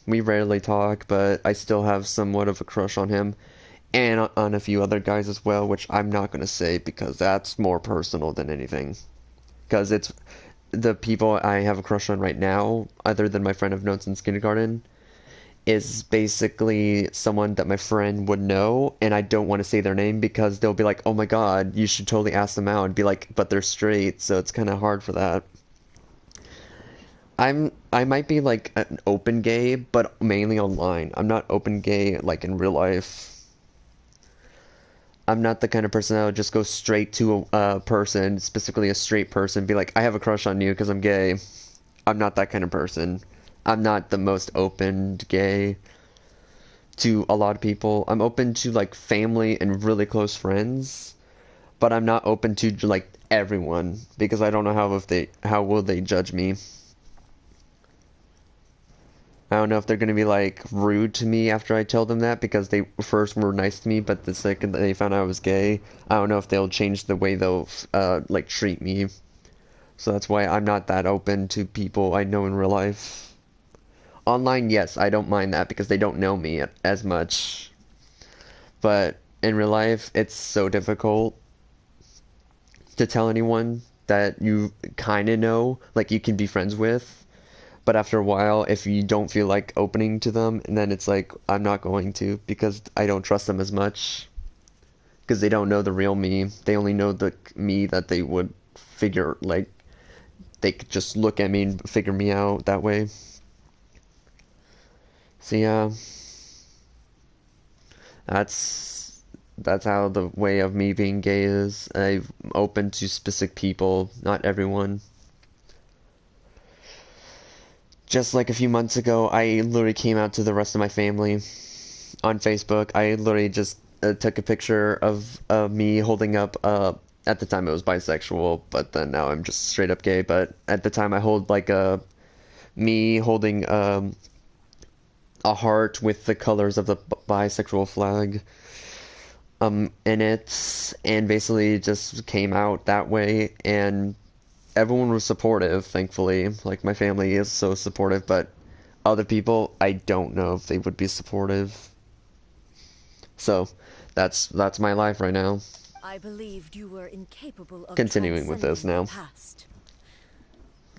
we rarely talk, but I still have somewhat of a crush on him and on a few other guys as well, which I'm not gonna say because that's more personal than anything. Because it's the people I have a crush on right now, other than my friend I've known since kindergarten, is basically someone that my friend would know, and I don't want to say their name because they'll be like, "Oh my God, you should totally ask them out," and be like, "But they're straight," so it's kind of hard for that. I might be like an open gay, but mainly online. I'm not open gay like in real life. I'm not the kind of person that would just go straight to a person, specifically a straight person, be like, I have a crush on you because I'm gay. I'm not that kind of person. I'm not the most open gay to a lot of people. I'm open to like family and really close friends, but I'm not open to like everyone because I don't know how will they judge me. I don't know if they're gonna be like rude to me after I tell them that because they first were nice to me, but the second that they found out I was gay, I don't know if they'll change the way they'll like treat me. So that's why I'm not that open to people I know in real life. Online, yes, I don't mind that because they don't know me as much. But in real life, it's so difficult to tell anyone that you kind of know, like you can be friends with. But after a while, if you don't feel like opening to them, and then it's like, I'm not going to because I don't trust them as much. Because they don't know the real me. They only know the me that they would figure, like, they could just look at me and figure me out that way. So yeah, that's how the way of me being gay is. I'm open to specific people, not everyone. Just like a few months ago, I literally came out to the rest of my family on Facebook. I literally just took a picture of me holding up. At the time, it was bisexual, but then now I'm just straight up gay. But at the time, I hold like me holding a heart with the colors of the bisexual flag in it, and basically just came out that way. And everyone was supportive, thankfully. Like, my family is so supportive, but other people, I don't know if they would be supportive. So, that's my life right now.
I believed you were incapable of
Continuing with this
transcending
now.
the past.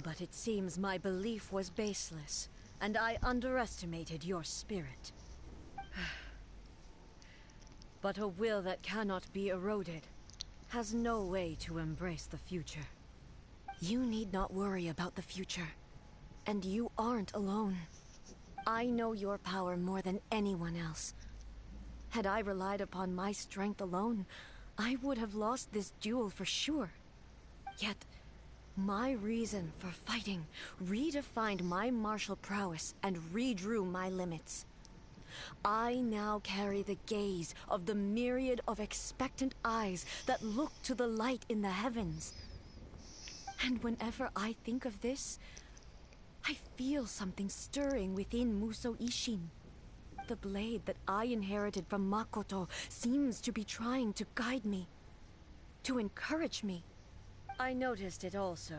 But it seems my belief was baseless, and I underestimated your spirit. But a will that cannot be eroded has no way to embrace the future. You need not worry about the future, and you aren't alone. I know your power more than anyone else. Had I relied upon my strength alone, I would have lost this duel for sure. Yet, my reason for fighting redefined my martial prowess and redrew my limits. I now carry the gaze of the myriad of expectant eyes that look to the light in the heavens. And whenever I think of this, I feel something stirring within Muso Ishin. The blade that I inherited from Makoto seems to be trying to guide me, to encourage me. I noticed it also.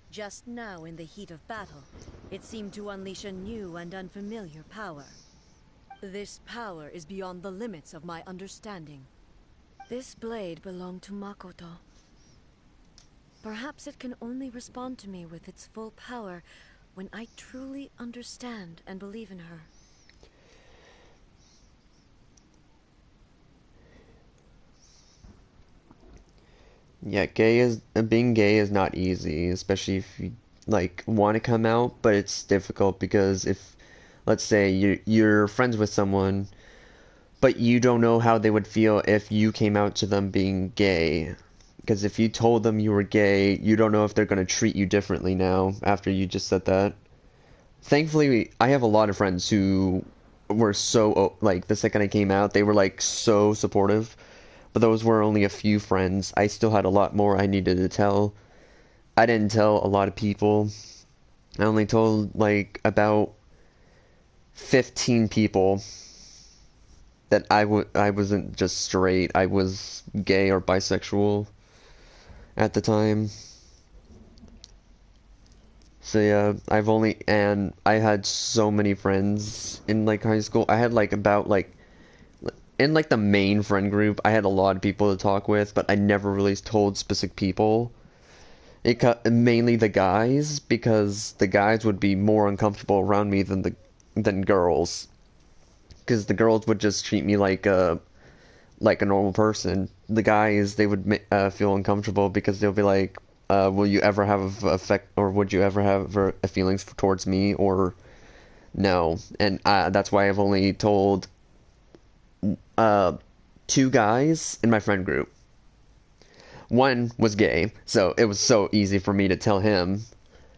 Just now in the heat of battle, it seemed to unleash a new and unfamiliar power. This power is beyond the limits of my understanding. This blade belonged to Makoto. Perhaps it can only respond to me with its full power when I truly understand and believe in her.
Yeah, being gay is not easy, especially if you like want to come out, but it's difficult because if let's say you're friends with someone, but you don't know how they would feel if you came out to them being gay. Because if you told them you were gay, you don't know if they're going to treat you differently now after you just said that. Thankfully, I have a lot of friends who were so, like, the second I came out, they were, like, so supportive. But those were only a few friends. I still had a lot more I needed to tell. I didn't tell a lot of people. I only told, like, about 15 people that I wasn't just straight. I was gay or bisexual at the time. So yeah, and I had so many friends in like high school. I had like about like in like the main friend group, I had a lot of people to talk with, but I never really told specific people. Mainly the guys, because the guys would be more uncomfortable around me than girls. Because the girls would just treat me like a normal person. The guys, they would feel uncomfortable because they'll be like, will you ever have affect, or would you ever have feelings towards me, or no? And that's why I've only told two guys in my friend group. One was gay, so it was so easy for me to tell him.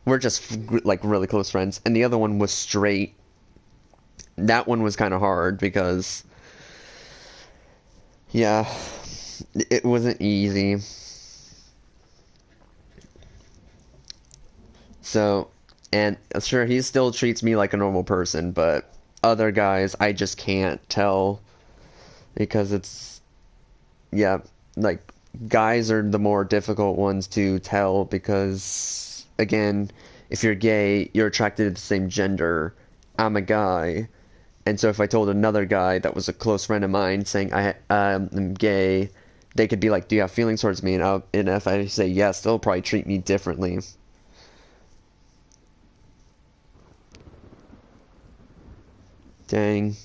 We're just like really close friends. And the other one was straight. That one was kind of hard because, yeah, it wasn't easy. So, and sure, he still treats me like a normal person, but other guys, I just can't tell because it's, yeah, like, guys are the more difficult ones to tell because, again, if you're gay, you're attracted to the same gender. I'm a guy. And so if I told another guy that was a close friend of mine saying I'm gay, they could be like, do you have feelings towards me? And if I say yes, they'll probably treat me differently. Dang.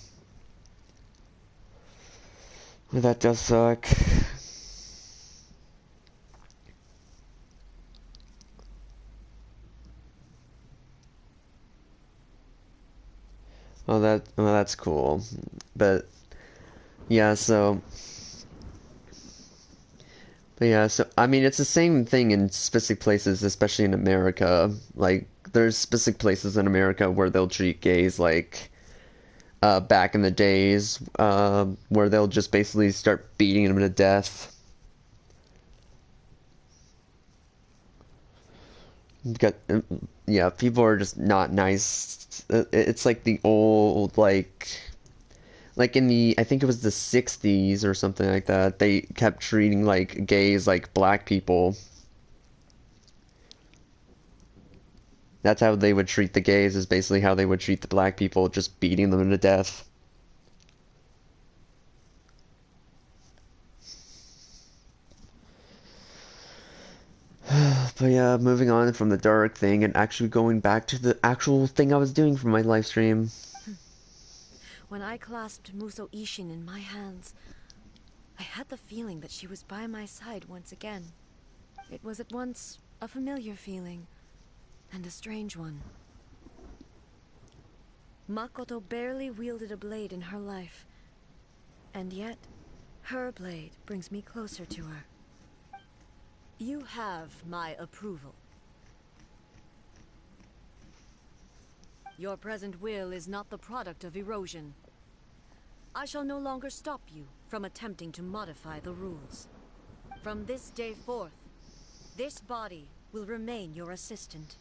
That does suck. Well, that's cool. But yeah, I mean, it's the same thing in specific places, especially in America. Like, there's specific places in America where they'll treat gays like back in the days, where they'll just basically start beating them to death. Got, yeah, people are just not nice. It's like the old, like in the, I think it was the 60s or something like that, they kept treating like gays like black people. That's how they would treat the gays, is basically how they would treat the black people, just beating them to death. But yeah, moving on from the dark thing and actually going back to the actual thing I was doing for my live stream.
When I clasped Muso Ishin in my hands, I had the feeling that she was by my side once again. It was at once a familiar feeling and a strange one. Makoto barely wielded a blade in her life, and yet her blade brings me closer to her. You have my approval. Your present will is not the product of erosion. I shall no longer stop you from attempting to modify the rules. From this day forth, this body will remain your assistant.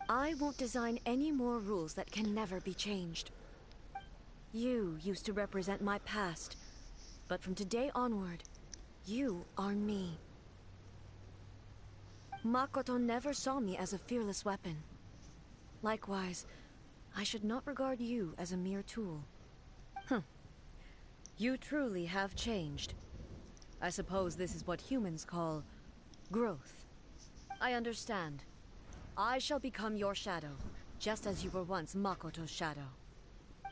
I won't design any more rules that can never be changed. You used to represent my past, but from today onward, you are me. Makoto never saw me as a fearless weapon. Likewise, I should not regard you as a mere tool. You truly have changed. I suppose this is what humans call growth. I understand. I shall become your shadow, just as you were once Makoto's shadow.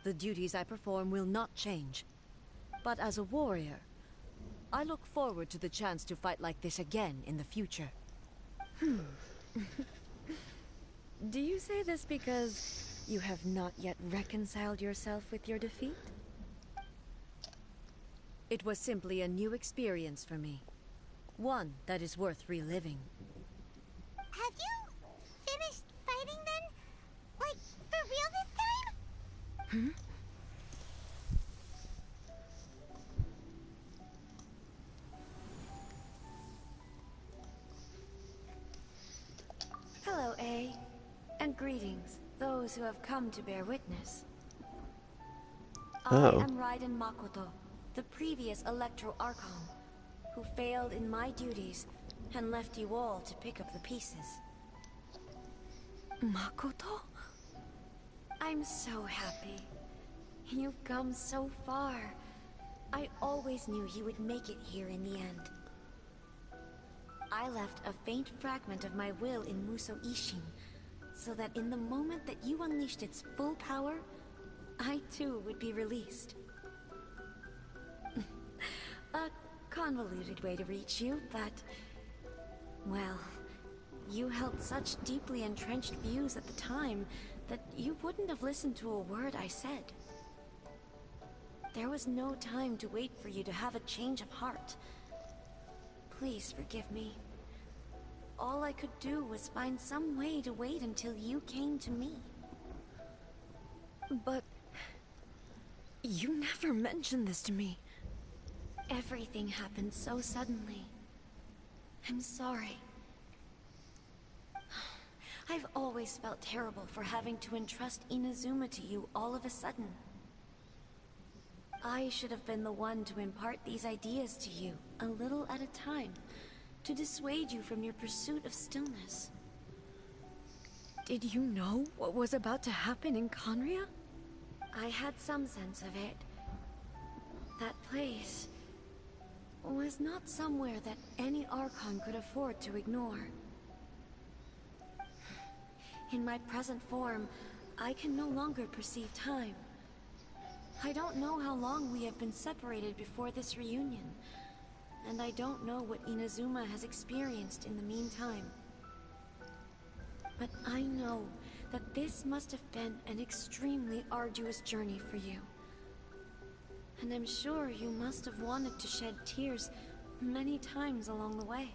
The duties I perform will not change. But as a warrior, I look forward to the chance to fight like this again in the future. Do you say this because you have not yet reconciled yourself with your defeat? It was simply a new experience for me. One that is worth reliving.
Have you finished fighting then? Like, for real this time?
Hello, A. And greetings, those who have come to bear witness.
Oh.
I am Raiden Makoto, the previous Electro Archon, who failed in my duties and left you all to pick up the pieces. Makoto? I'm so happy. You've come so far. I always knew you would make it here in the end. I left a faint fragment of my will in Muso Ishin, so that in the moment that you unleashed its full power, I too would be released. A convoluted way to reach you, but... well, you held such deeply entrenched views at the time that you wouldn't have listened to a word I said. There was no time to wait for you to have a change of heart. Please forgive me. All I could do was find some way to wait until you came to me. But... you never mentioned this to me. Everything happened so suddenly. I'm sorry. I've always felt terrible for having to entrust Inazuma to you all of a sudden. I should have been the one to impart these ideas to you, a little at a time, to dissuade you from your pursuit of stillness. Did you know what was about to happen in Conria? I had some sense of it. That place was not somewhere that any Archon could afford to ignore. In my present form, I can no longer perceive time. I don't know how long we have been separated before this reunion, and I don't know what Inazuma has experienced in the meantime. But I know that this must have been an extremely arduous journey for you. And I'm sure you must have wanted to shed tears many times along the way.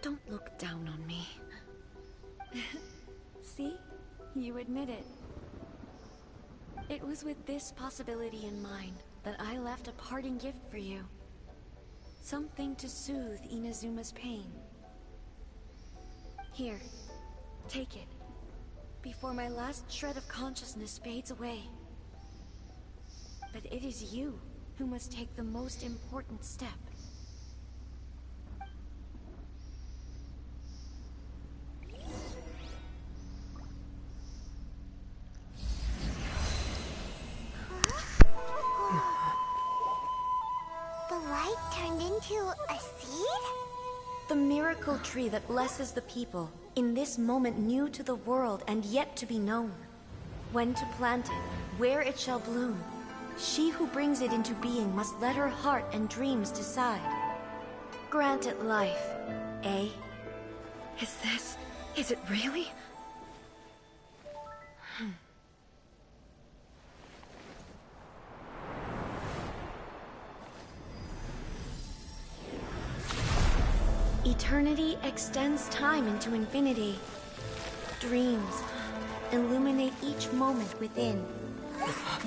Don't look down on me. See? You admit it. It was with this possibility in mind that I left a parting gift for you. Something to soothe Inazuma's pain. Here, take it, before my last shred of consciousness fades away. But it is you who must take the most important step.
The light turned into a seed?
The miracle tree that blesses the people, in this moment new to the world and yet to be known. When to plant it, where it shall bloom. She who brings it into being must let her heart and dreams decide. Grant it life, eh? Is it really? Eternity extends time into infinity. Dreams illuminate each moment within.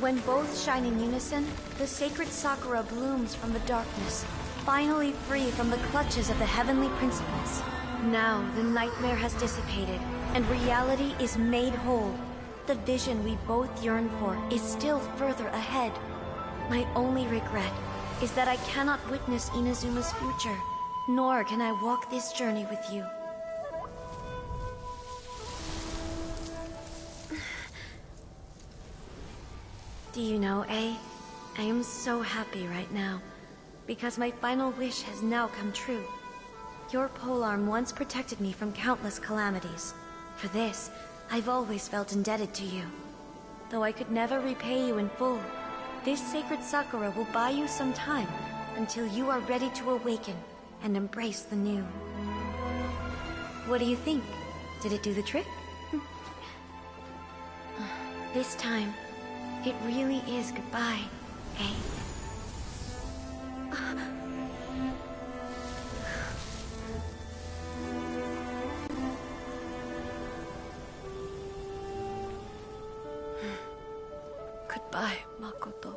When both shine in unison, the sacred Sakura blooms from the darkness, finally free from the clutches of the heavenly principles. Now the nightmare has dissipated, and reality is made whole. The vision we both yearn for is still further ahead. My only regret is that I cannot witness Inazuma's future, nor can I walk this journey with you. Do you know, A? I am so happy right now, because my final wish has now come true. Your polearm once protected me from countless calamities. For this, I've always felt indebted to you. Though I could never repay you in full, this sacred Sakura will buy you some time until you are ready to awaken and embrace the new. What do you think? Did it do the trick? This time, it really is goodbye, eh? Goodbye, Makoto.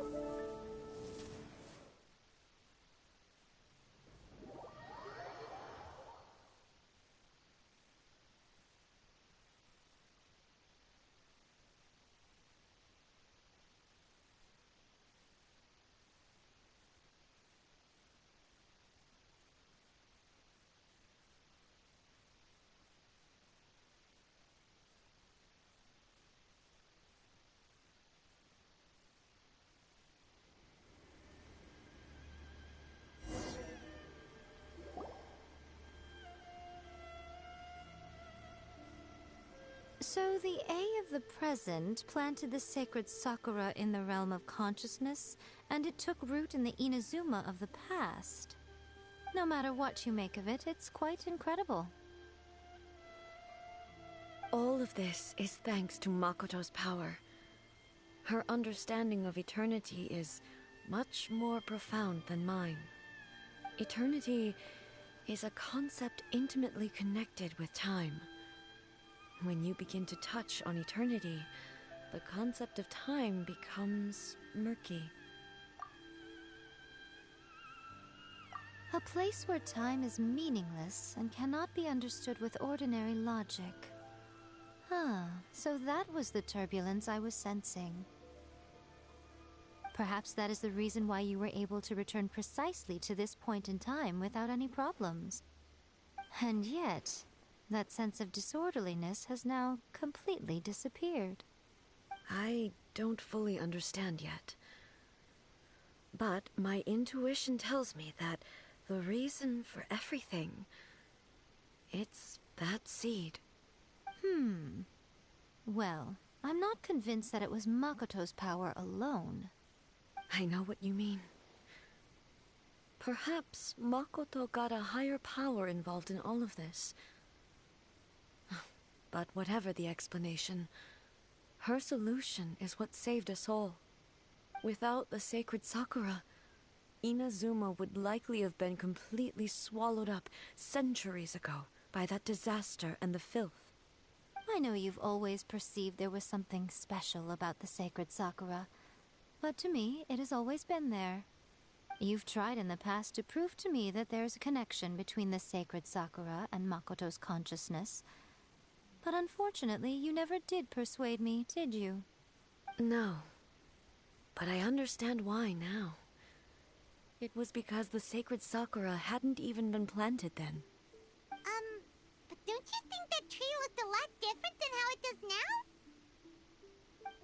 So the A of the present planted the sacred Sakura in the realm of consciousness, and it took root in the Inazuma of the past. No matter what you make of it, it's quite incredible.
All of this is thanks to Makoto's power. Her understanding of eternity is much more profound than mine. Eternity is a concept intimately connected with time. When you begin to touch on eternity, the concept of time becomes murky.
A place where time is meaningless and cannot be understood with ordinary logic. So that was the turbulence I was sensing. Perhaps that is the reason why you were able to return precisely to this point in time without any problems. And yet, that sense of disorderliness has now completely disappeared.
I don't fully understand yet. But my intuition tells me that the reason for everything, it's that seed.
Well, I'm not convinced that it was Makoto's power alone.
I know what you mean. Perhaps Makoto got a higher power involved in all of this. But whatever the explanation, her solution is what saved us all. Without the sacred Sakura, Inazuma would likely have been completely swallowed up centuries ago by that disaster and the filth.
I know you've always perceived there was something special about the sacred Sakura, but to me, it has always been there. You've tried in the past to prove to me that there's a connection between the sacred Sakura and Makoto's consciousness, but unfortunately, you never did persuade me, did you?
No. But I understand why now. It was because the sacred Sakura hadn't even been planted then.
But don't you think that tree looked a lot different than how it does now?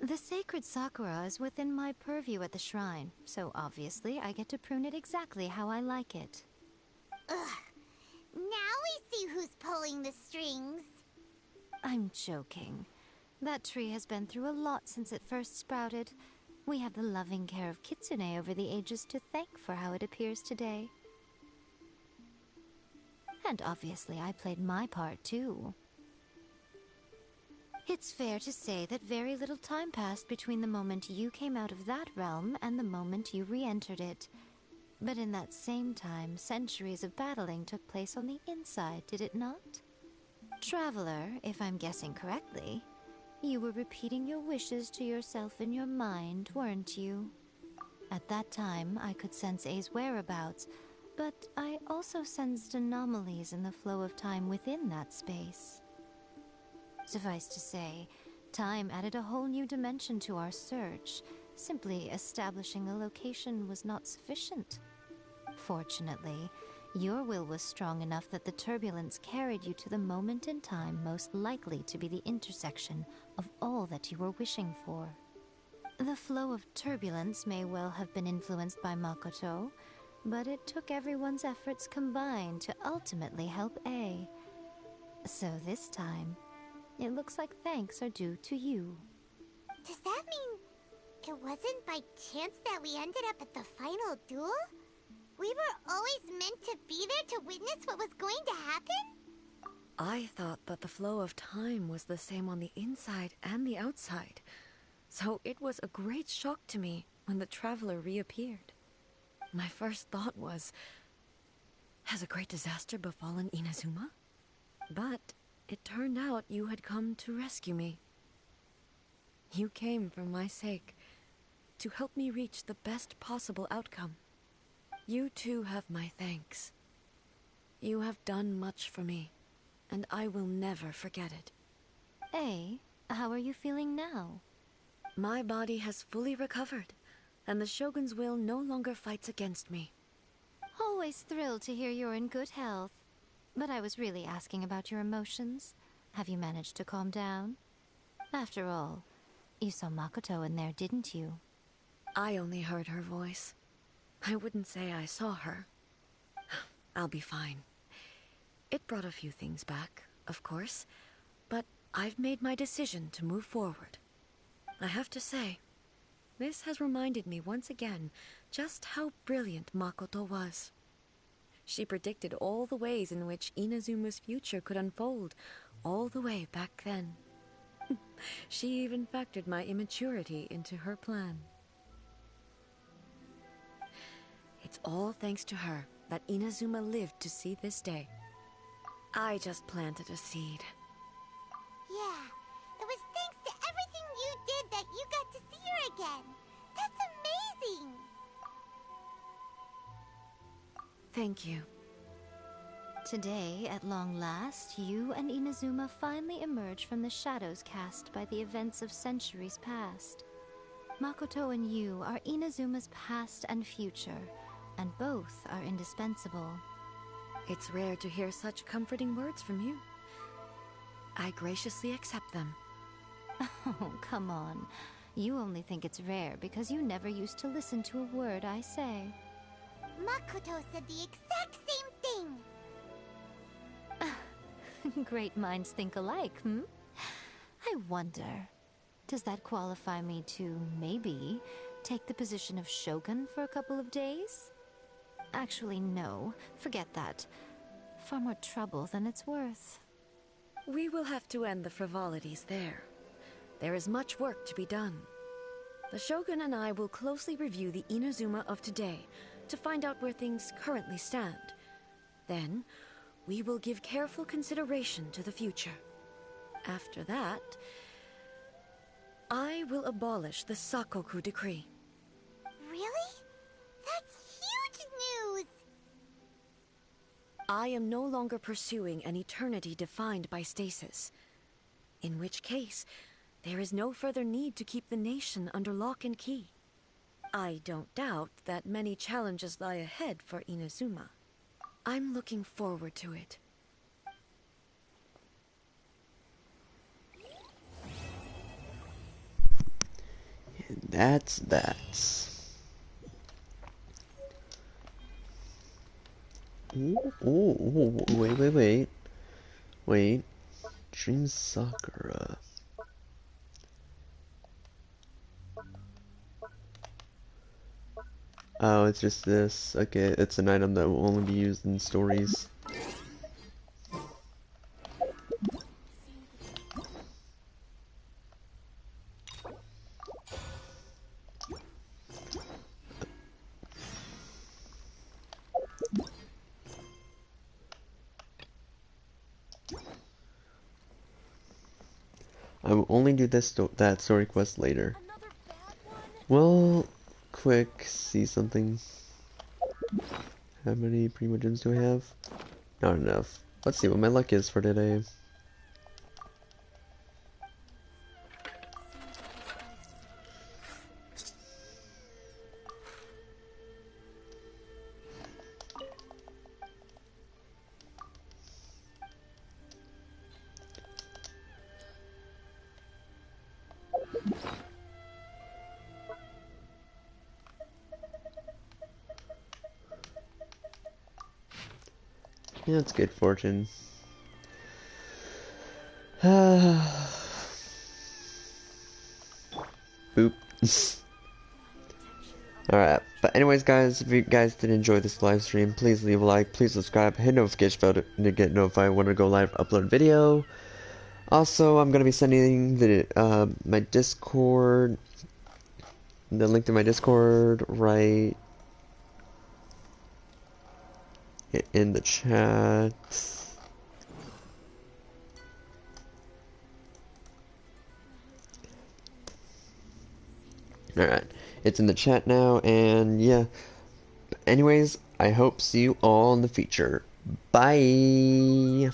The sacred Sakura is within my purview at the shrine, so obviously I get to prune it exactly how I like it.
Ugh. Now we see who's pulling the strings.
I'm joking. That tree has been through a lot since it first sprouted. We have the loving care of Kitsune over the ages to thank for how it appears today. And obviously I played my part too. It's fair to say that very little time passed between the moment you came out of that realm and the moment you re-entered it. But in that same time, centuries of battling took place on the inside, did it not? Traveler, if I'm guessing correctly, You were repeating your wishes to yourself in your mind, weren't you? At that time, I could sense A's whereabouts, but I also sensed anomalies in the flow of time within that space. Suffice to say, time added a whole new dimension to our search. Simply establishing a location was not sufficient. Fortunately, your will was strong enough that the turbulence carried you to the moment in time most likely to be the intersection of all that you were wishing for. The flow of turbulence may well have been influenced by Makoto, but it took everyone's efforts combined to ultimately help A. So this time, it looks like thanks are due to you.
Does that mean it wasn't by chance that we ended up at the final duel? We were always meant to be there to witness what was going to happen?
I thought that the flow of time was the same on the inside and the outside, so it was a great shock to me when the traveler reappeared. My first thought was, has a great disaster befallen Inazuma? But it turned out you had come to rescue me. You came for my sake, to help me reach the best possible outcome. You too have my thanks. You have done much for me, and I will never forget it.
A, how are you feeling now?
My body has fully recovered, and the Shogun's will no longer fights against me.
Always thrilled to hear you're in good health. But I was really asking about your emotions. Have you managed to calm down? After all, you saw Makoto in there, didn't you?
I only heard her voice. I wouldn't say I saw her. I'll be fine. It brought a few things back, of course, but I've made my decision to move forward. I have to say, this has reminded me once again just how brilliant Makoto was. She predicted all the ways in which Inazuma's future could unfold, all the way back then. She even factored my immaturity into her plan. It's all thanks to her that Inazuma lived to see this day. I just planted a seed.
Yeah, it was thanks to everything you did that you got to see her again. That's amazing!
Thank you.
Today, at long last, you and Inazuma finally emerge from the shadows cast by the events of centuries past. Makoto and you are Inazuma's past and future, and both are indispensable.
It's rare to hear such comforting words from you. I graciously accept them.
Oh, come on. You only think it's rare because you never used to listen to a word I say.
Makoto said the exact same thing!
Great minds think alike, hmm? I wonder, does that qualify me to, maybe, take the position of Shogun for a couple of days? Actually, no. Forget that. Far more trouble than it's worth.
We will have to end the frivolities there. There is much work to be done. The Shogun and I will closely review the Inazuma of today to find out where things currently stand. Then, we will give careful consideration to the future. After that, I will abolish the Sakoku decree.
Really? That's huge news!
I am no longer pursuing an eternity defined by stasis. In which case, there is no further need to keep the nation under lock and key. I don't doubt that many challenges lie ahead for Inazuma. I'm looking forward to it.
And that's that. Ooh, wait. Dream Sakura. Oh, it's just this. Okay, it's an item that will only be used in stories. I will only do that story quest later. Well, quick, see something. How many Primo Gems do I have? Not enough. Let's see what my luck is for today. Yeah, it's good fortune. Boop. Alright, but anyways guys, if you guys did enjoy this live stream, please leave a like, please subscribe, hit notification bell to get notified when I go live upload video. Also, I'm gonna be sending the my Discord, the link to my Discord right in the chat. Alright, it's in the chat now, and yeah. Anyways, I hope see you all in the future. Bye!